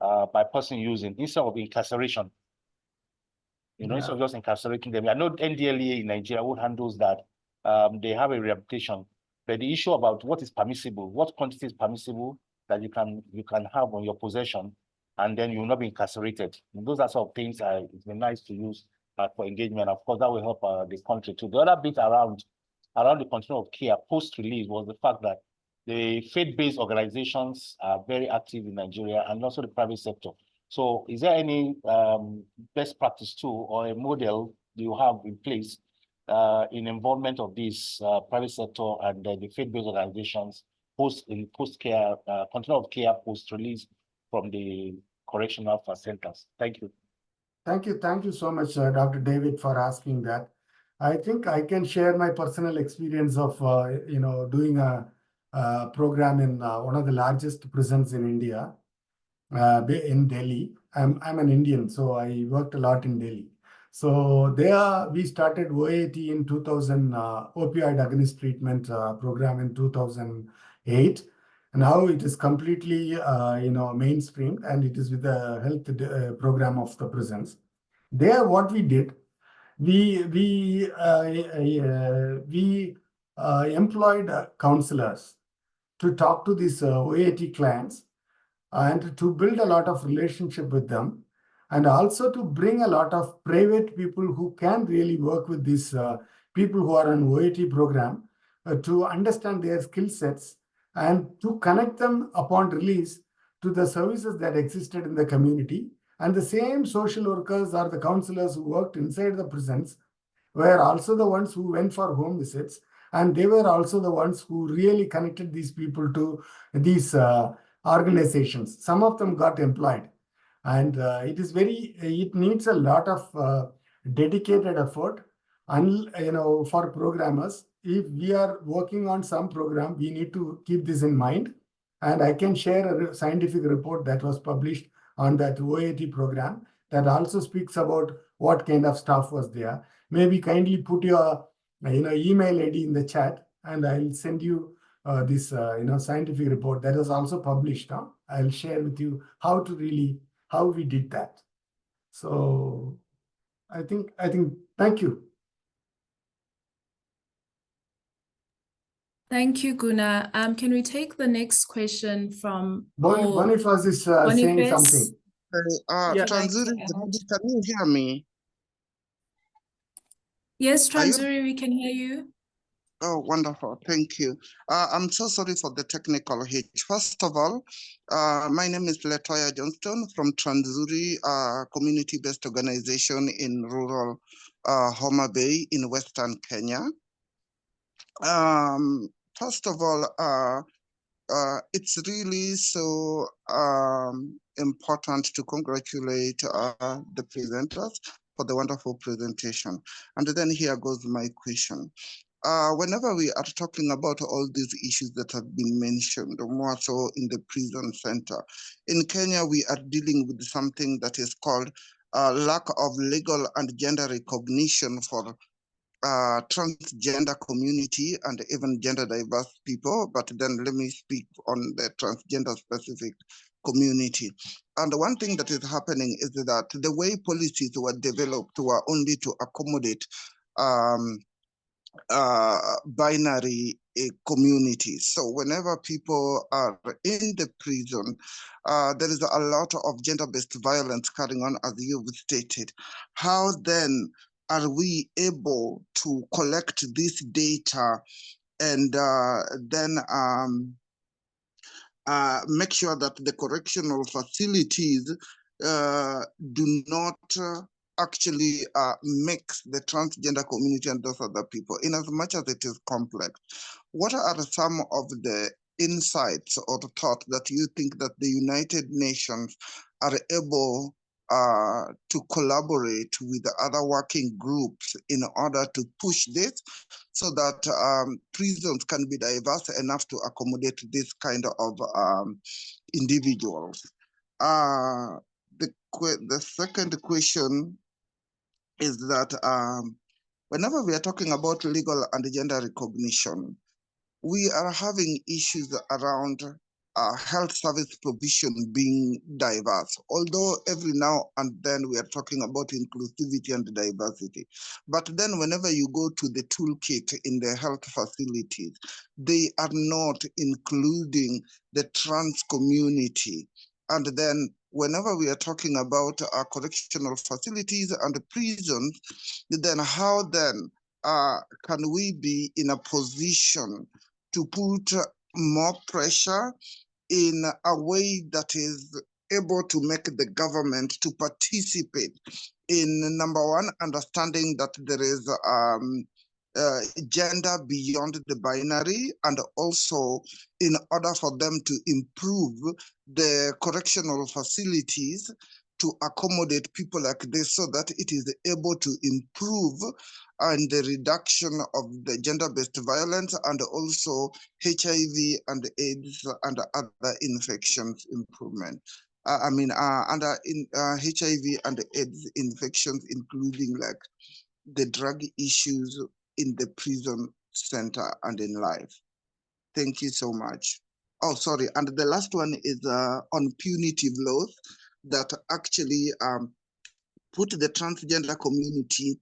by person using instead of incarceration. Instead of just incarcerating them. I know NDLEA in Nigeria who handles that. They have a reputation, but the issue about what is permissible, what quantity is permissible that you can have on your possession, and then you will not be incarcerated. And those are sort of things it's been nice to use for engagement. Of course, that will help the country too. The other bit around the continuum of care post-release was the fact that the faith-based organizations are very active in Nigeria, and also the private sector. So is there any best practice tool or a model you have in place in involvement of these private sector and the faith-based organizations post-care, continuum of care post-release from the correctional centers? Thank you. Thank you so much, Dr. David, for asking that. I think I can share my personal experience of doing a program in one of the largest prisons in India, in Delhi. I'm an Indian, so I worked a lot in Delhi. So there we started OAT in 2000, opioid agonist treatment program in 2008. Now it is completely mainstreamed, and it is with the health program of the prisons. There, what we did, we employed counselors to talk to these OAT clients and to build a lot of relationship with them, and also to bring a lot of private people who can really work with these people who are on OAT program to understand their skill sets and to connect them upon release to the services that existed in the community. And the same social workers or the counselors who worked inside the prisons were also the ones who went for home visits, and they were also the ones who really connected these people to these organizations. Some of them got employed, and it needs a lot of dedicated effort. And for programmers, if we are working on some program, we need to keep this in mind. And I can share a scientific report that was published on that OAT program that also speaks about what kind of staff was there. Maybe kindly put your email ID in the chat, and I'll send you this scientific report that was also published. I'll share with you how we did that. So I think thank you. Thank you, Guna. Can we take the next question from Boniface is saying something. Tranzuri, can you hear me? Yes, Tranzuri, we can hear you. Oh, wonderful. Thank you. I'm so sorry for the technical hitch. First of all, my name is Latoya Johnston from Tranzuri, community-based organization in rural Homa Bay in Western Kenya. First of all, it's really so important to congratulate the presenters for the wonderful presentation. And then here goes my question. Whenever we are talking about all these issues that have been mentioned, more so in the prison center, in Kenya, we are dealing with something that is called lack of legal and gender recognition for transgender community and even gender diverse people, but then let me speak on the transgender specific community. And one thing that is happening is that the way policies were developed were only to accommodate binary communities. So whenever people are in the prison, there is a lot of gender-based violence carrying on, as you've stated. How then are we able to collect this data and then make sure that the correctional facilities do not actually mix the transgender community and those other people, in as much as it is complex? What are some of the insights or thoughts that you think that the United Nations are able to collaborate with other working groups in order to push this so that prisons can be diverse enough to accommodate this kind of individuals? The second question is that whenever we are talking about legal and gender recognition, we are having issues around health service provision being diverse, although every now and then we are talking about inclusivity and diversity. But then whenever you go to the toolkit in the health facilities, they are not including the trans community. And then whenever we are talking about correctional facilities and prisons, then how then can we be in a position to put more pressure in a way that is able to make the government to participate in, number one, understanding that there is gender beyond the binary, and also in order for them to improve the correctional facilities to accommodate people like this so that it is able to improve and the reduction of the gender-based violence and also HIV and AIDS and other infections improvement. Under HIV and AIDS infections, including like the drug issues in the prison center and in life. Thank you so much. Oh, sorry. And the last one is on punitive laws that actually put the transgender community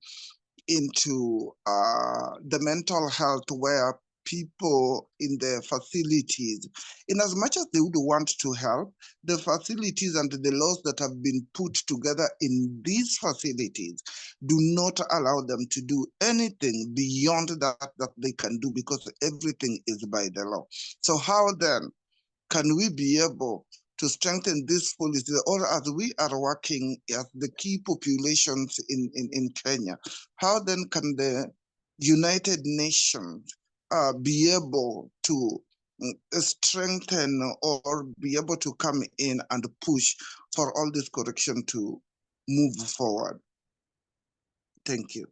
into the mental health, where people in the facilities, in as much as they would want to help, the facilities and the laws that have been put together in these facilities do not allow them to do anything beyond that they can do, because everything is by the law. So how then can we be able to strengthen this policy, or as we are working as the key populations in Kenya, how then can the United Nations be able to strengthen or be able to come in and push for all this correction to move forward? Thank you.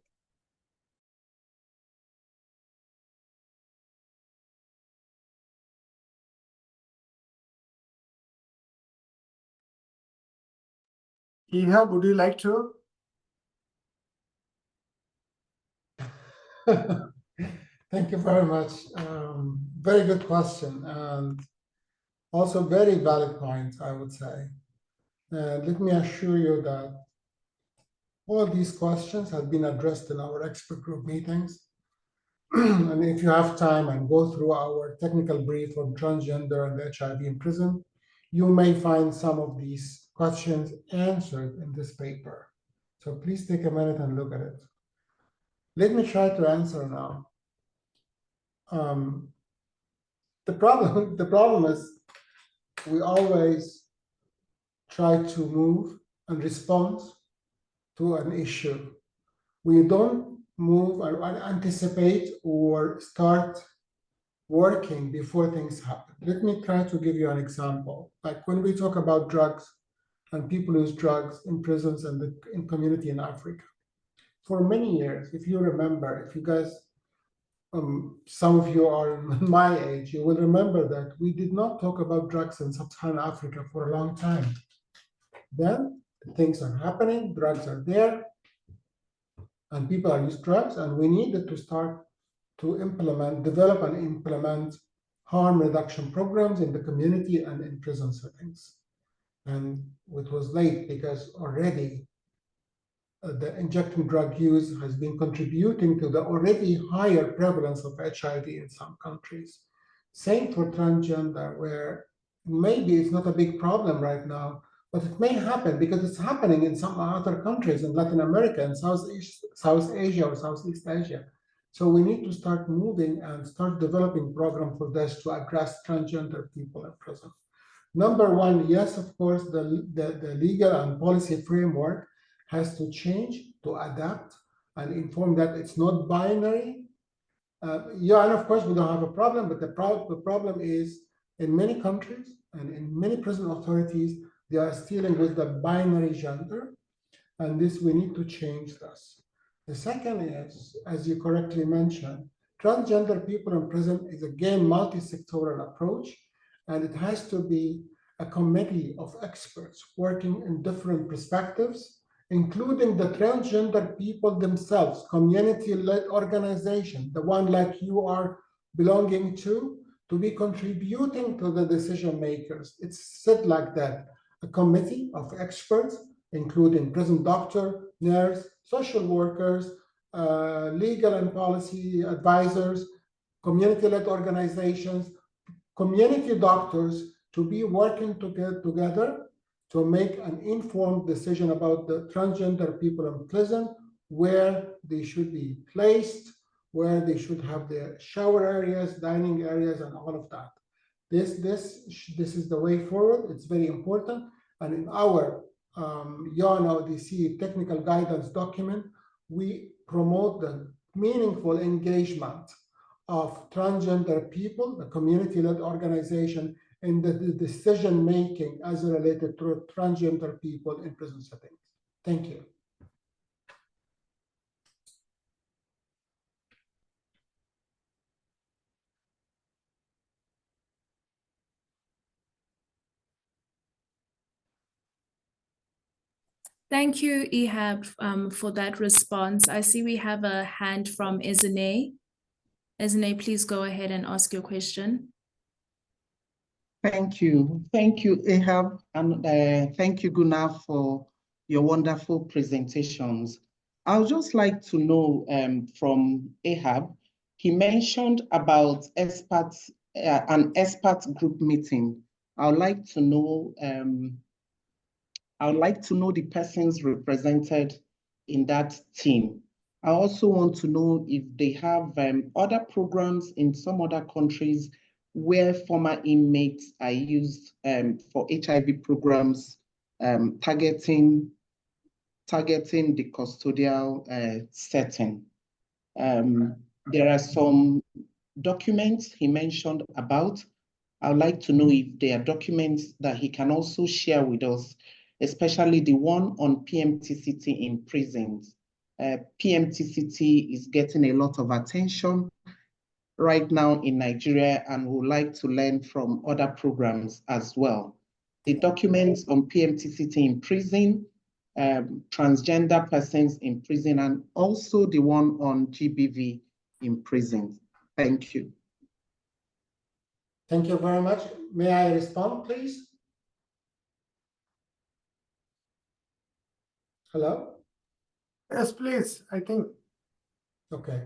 Ihab, would you like to? Thank you very much. Very good question, and also very valid points, I would say. Let me assure you that all these questions have been addressed in our expert group meetings. And if you have time and go through our technical brief on transgender and HIV in prison, you may find some of these questions answered in this paper. So please take a minute and look at it. Let me try to answer now. The problem is we always try to move and respond to an issue. We don't move or anticipate or start working before things happen. Let me try to give you an example. Like when we talk about drugs and people use drugs in prisons and in community in Africa. For many years, if you remember, if you guys, some of you are my age, you will remember that we did not talk about drugs in sub-Saharan Africa for a long time. Then Things are happening, drugs are there, and people are using drugs, and we needed to start to develop and implement harm reduction programs in the community and in prison settings. And it was late because already the injecting drug use has been contributing to the already higher prevalence of HIV in some countries. Same for transgender, where maybe it's not a big problem right now, but it may happen because it's happening in some other countries in Latin America and South Asia or Southeast Asia. So we need to start moving and start developing programs for this to address transgender people in prison. Number one, yes, of course, the legal and policy framework has to change to adapt and inform that it's not binary. Yeah, and of course we don't have a problem, but the problem is in many countries and in many prison authorities, they are dealing with the binary gender, and this we need to change this. The second is, as you correctly mentioned, transgender people in prison is again multi-sectoral approach, and it has to be a committee of experts working in different perspectives, including the transgender people themselves, community-led organization, the one like you are belonging to be contributing to the decision makers. It's said like that, a committee of experts, including prison doctor, nurse, social workers, legal and policy advisors, community-led organizations, community doctors, to be working together to make an informed decision about the transgender people in prison, where they should be placed, where they should have their shower areas, dining areas, and all of that. This is the way forward. It's very important. And in our UNODC technical guidance document, we promote the meaningful engagement of transgender people, the community-led organization, in the decision-making as related to transgender people in prison settings. Thank you. Thank you, Ehab, for that response. I see we have a hand from Ezine. Ezine, please go ahead and ask your question. Thank you, Ehab, and thank you, Gunnar, for your wonderful presentations. I would just like to know from Ehab, he mentioned about experts, an expert group meeting. I would like to know the persons represented in that team. I also want to know if they have other programs in some other countries where former inmates are used for HIV programs, targeting the custodial setting. There are some documents he mentioned about. I would like to know if there are documents that he can also share with us, especially the one on PMTCT in prisons. PMTCT is getting a lot of attention right now in Nigeria, and would like to learn from other programs as well. The documents on PMTCT in prison, transgender persons in prison, and also the one on GBV in prison. Thank you. Thank you very much. May I respond, please? Hello? Yes, please, I think. Okay.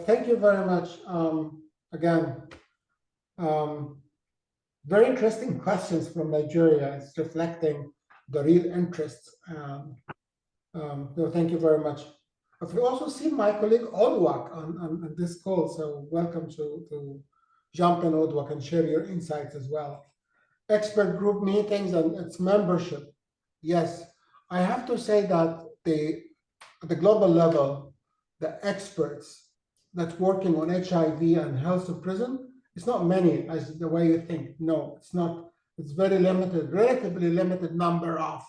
Thank you very much. Again, very interesting questions from Nigeria. It's reflecting the real interest. No, thank you very much. I've also seen my colleague Odwak on this call, so welcome to jump in, Odwak, and share your insights as well. Expert group meetings and its membership. Yes, I have to say that at the global level, the experts that's working on HIV and health of prison, it's not many as the way you think. No, it's not. It's very limited, relatively limited number of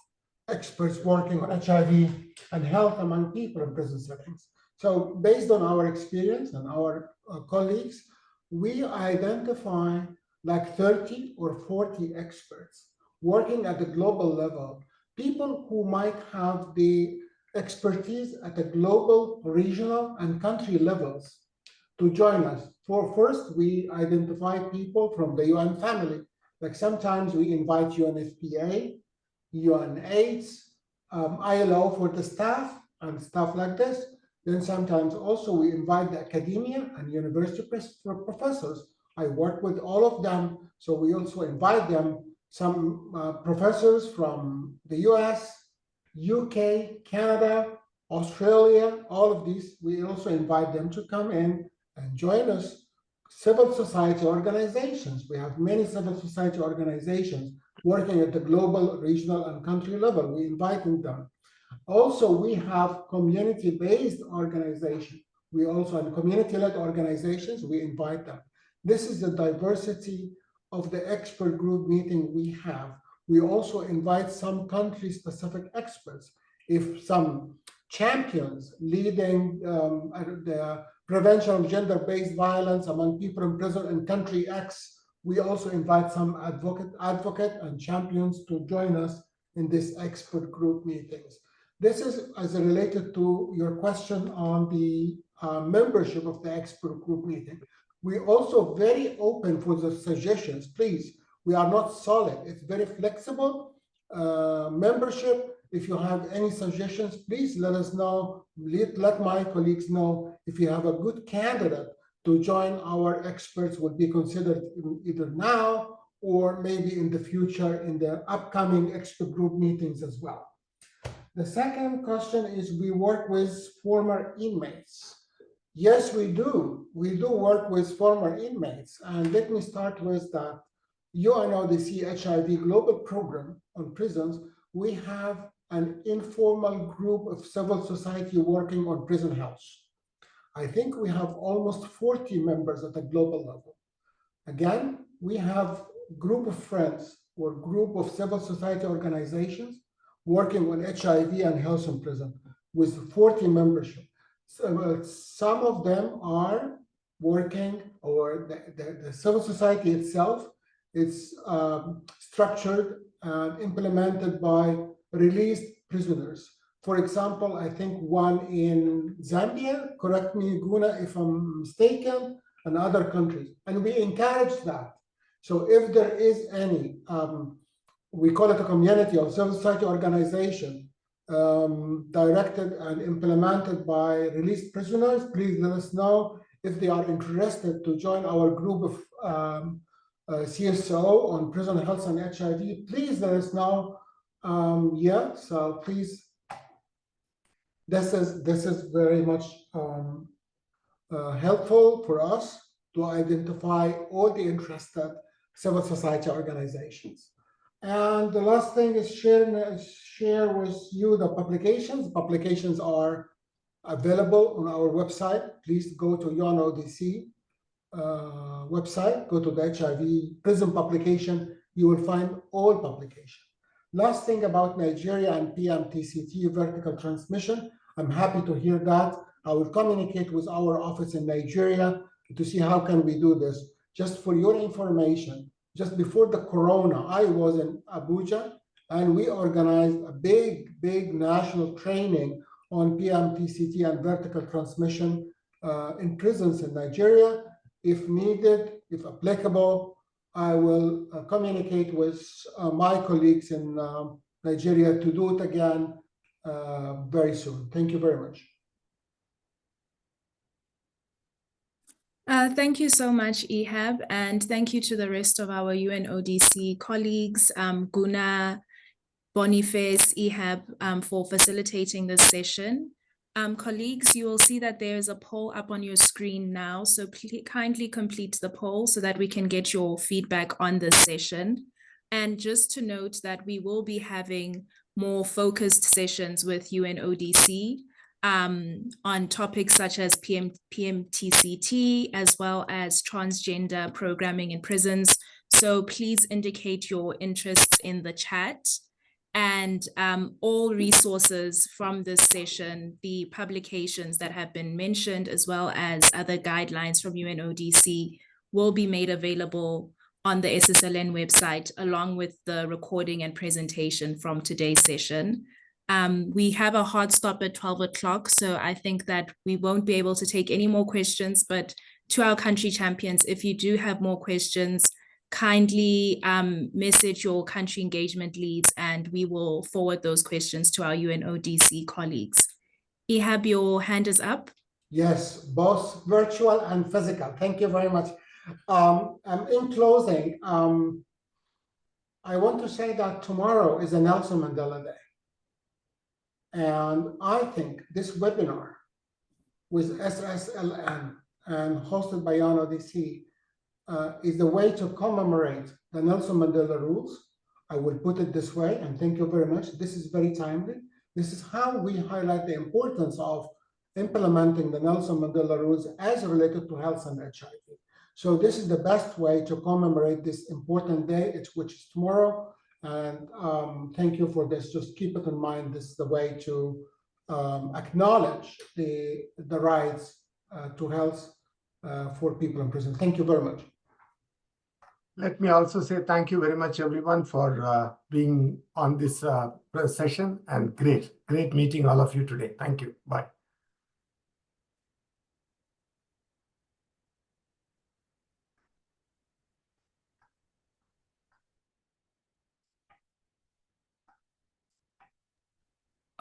experts working on HIV and health among people in prison settings. So based on our experience and our colleagues, we identify like 30 or 40 experts working at the global level, people who might have the expertise at the global, regional, and country levels to join us. First, we identify people from the UN family. Like sometimes we invite UNFPA, UNAIDS, ILO for the staff and stuff like this. Then sometimes also we invite the academia and university professors. I work with all of them, so we also invite them. Some professors from the US, UK, Canada, Australia, all of these, we also invite them to come in and join us. Civil society organizations, we have many civil society organizations working at the global, regional, and country level. We invite them. Also, we have community-based organizations. We also have community-led organizations, we invite them. This is the diversity of the expert group meeting we have. We also invite some country-specific experts. If some champions leading the prevention of gender-based violence among people in prison in country X, we also invite some advocate and champions to join us in this expert group meetings. This is as related to your question on the membership of the expert group meeting. We're also very open for the suggestions, please. We are not solid, it's very flexible membership. If you have any suggestions, please let us know. Let my colleagues know if you have a good candidate to join our experts would be considered either now or maybe in the future in the upcoming expert group meetings as well. The second question is, we work with former inmates. Yes, we do. We do work with former inmates. And let me start with that UNODC HIV Global Program on prisons. We have an informal group of civil society working on prison health. I think we have almost 40 members at a global level. Again, we have a group of friends or group of civil society organizations working on HIV and health in prison with 40 membership. So, some of them are working, or the civil society itself is structured and implemented by released prisoners. For example, I think one in Zambia, correct me, Guna, if I'm mistaken, and other countries. And we encourage that. So if there is any, we call it a community or civil society organization directed and implemented by released prisoners, please let us know if they are interested to join our group of CSO on prison health and HIV. Please let us know. Yeah, so please. This is very much helpful for us to identify all the interested civil society organizations. And the last thing is share with you the publications. The publications are available on our website. Please go to UNODC website, go to the HIV prison publication. You will find all publications. Last thing about Nigeria and PMTCT vertical transmission, I'm happy to hear that. I will communicate with our office in Nigeria to see how can we do this. Just for your information, just before the corona, I was in Abuja and we organized a big national training on PMTCT and vertical transmission in prisons in Nigeria. If needed, if applicable, I will communicate with my colleagues in Nigeria to do it again very soon. Thank you very much. Thank you so much, Ehab, and thank you to the rest of our UNODC colleagues, Guna, Boniface, Ehab, for facilitating this session. Colleagues, you will see that there is a poll up on your screen now, so kindly complete the poll so that we can get your feedback on this session. And just to note that we will be having more focused sessions with UNODC on topics such as PMTCT, as well as transgender programming in prisons. So please indicate your interests in the chat. And all resources from this session, the publications that have been mentioned, as well as other guidelines from UNODC, will be made available on the SSLN website, along with the recording and presentation from today's session. We have a hard stop at 12 o'clock, so I think that we won't be able to take any more questions, but to our country champions, if you do have more questions, kindly message your country engagement leads and we will forward those questions to our UNODC colleagues. Ihab, your hand is up. Yes, both virtual and physical. Thank you very much. In closing, I want to say that tomorrow is a Nelson Mandela Day. And I think this webinar with SSLN and hosted by UNODC is the way to commemorate the Nelson Mandela rules. I will put it this way, and thank you very much. This is very timely. This is how we highlight the importance of implementing the Nelson Mandela rules as related to health and HIV. So this is the best way to commemorate this important day, which is tomorrow. And thank you for this. Just keep it in mind. This is the way to acknowledge the rights to health for people in prison. Thank you very much. Let me also say thank you very much, everyone, for being on this session, and great meeting all of you today. Thank you. Bye.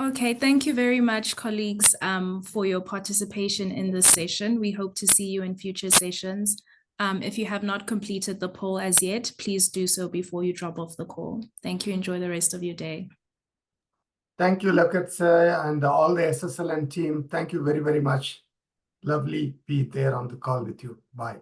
Okay, thank you very much, colleagues, for your participation in this session. We hope to see you in future sessions. If you have not completed the poll as yet, please do so before you drop off the call. Thank you. Enjoy the rest of your day. Thank you, Lokat, and all the SSLN team. Thank you very, very much. Lovely be there on the call with you. Bye.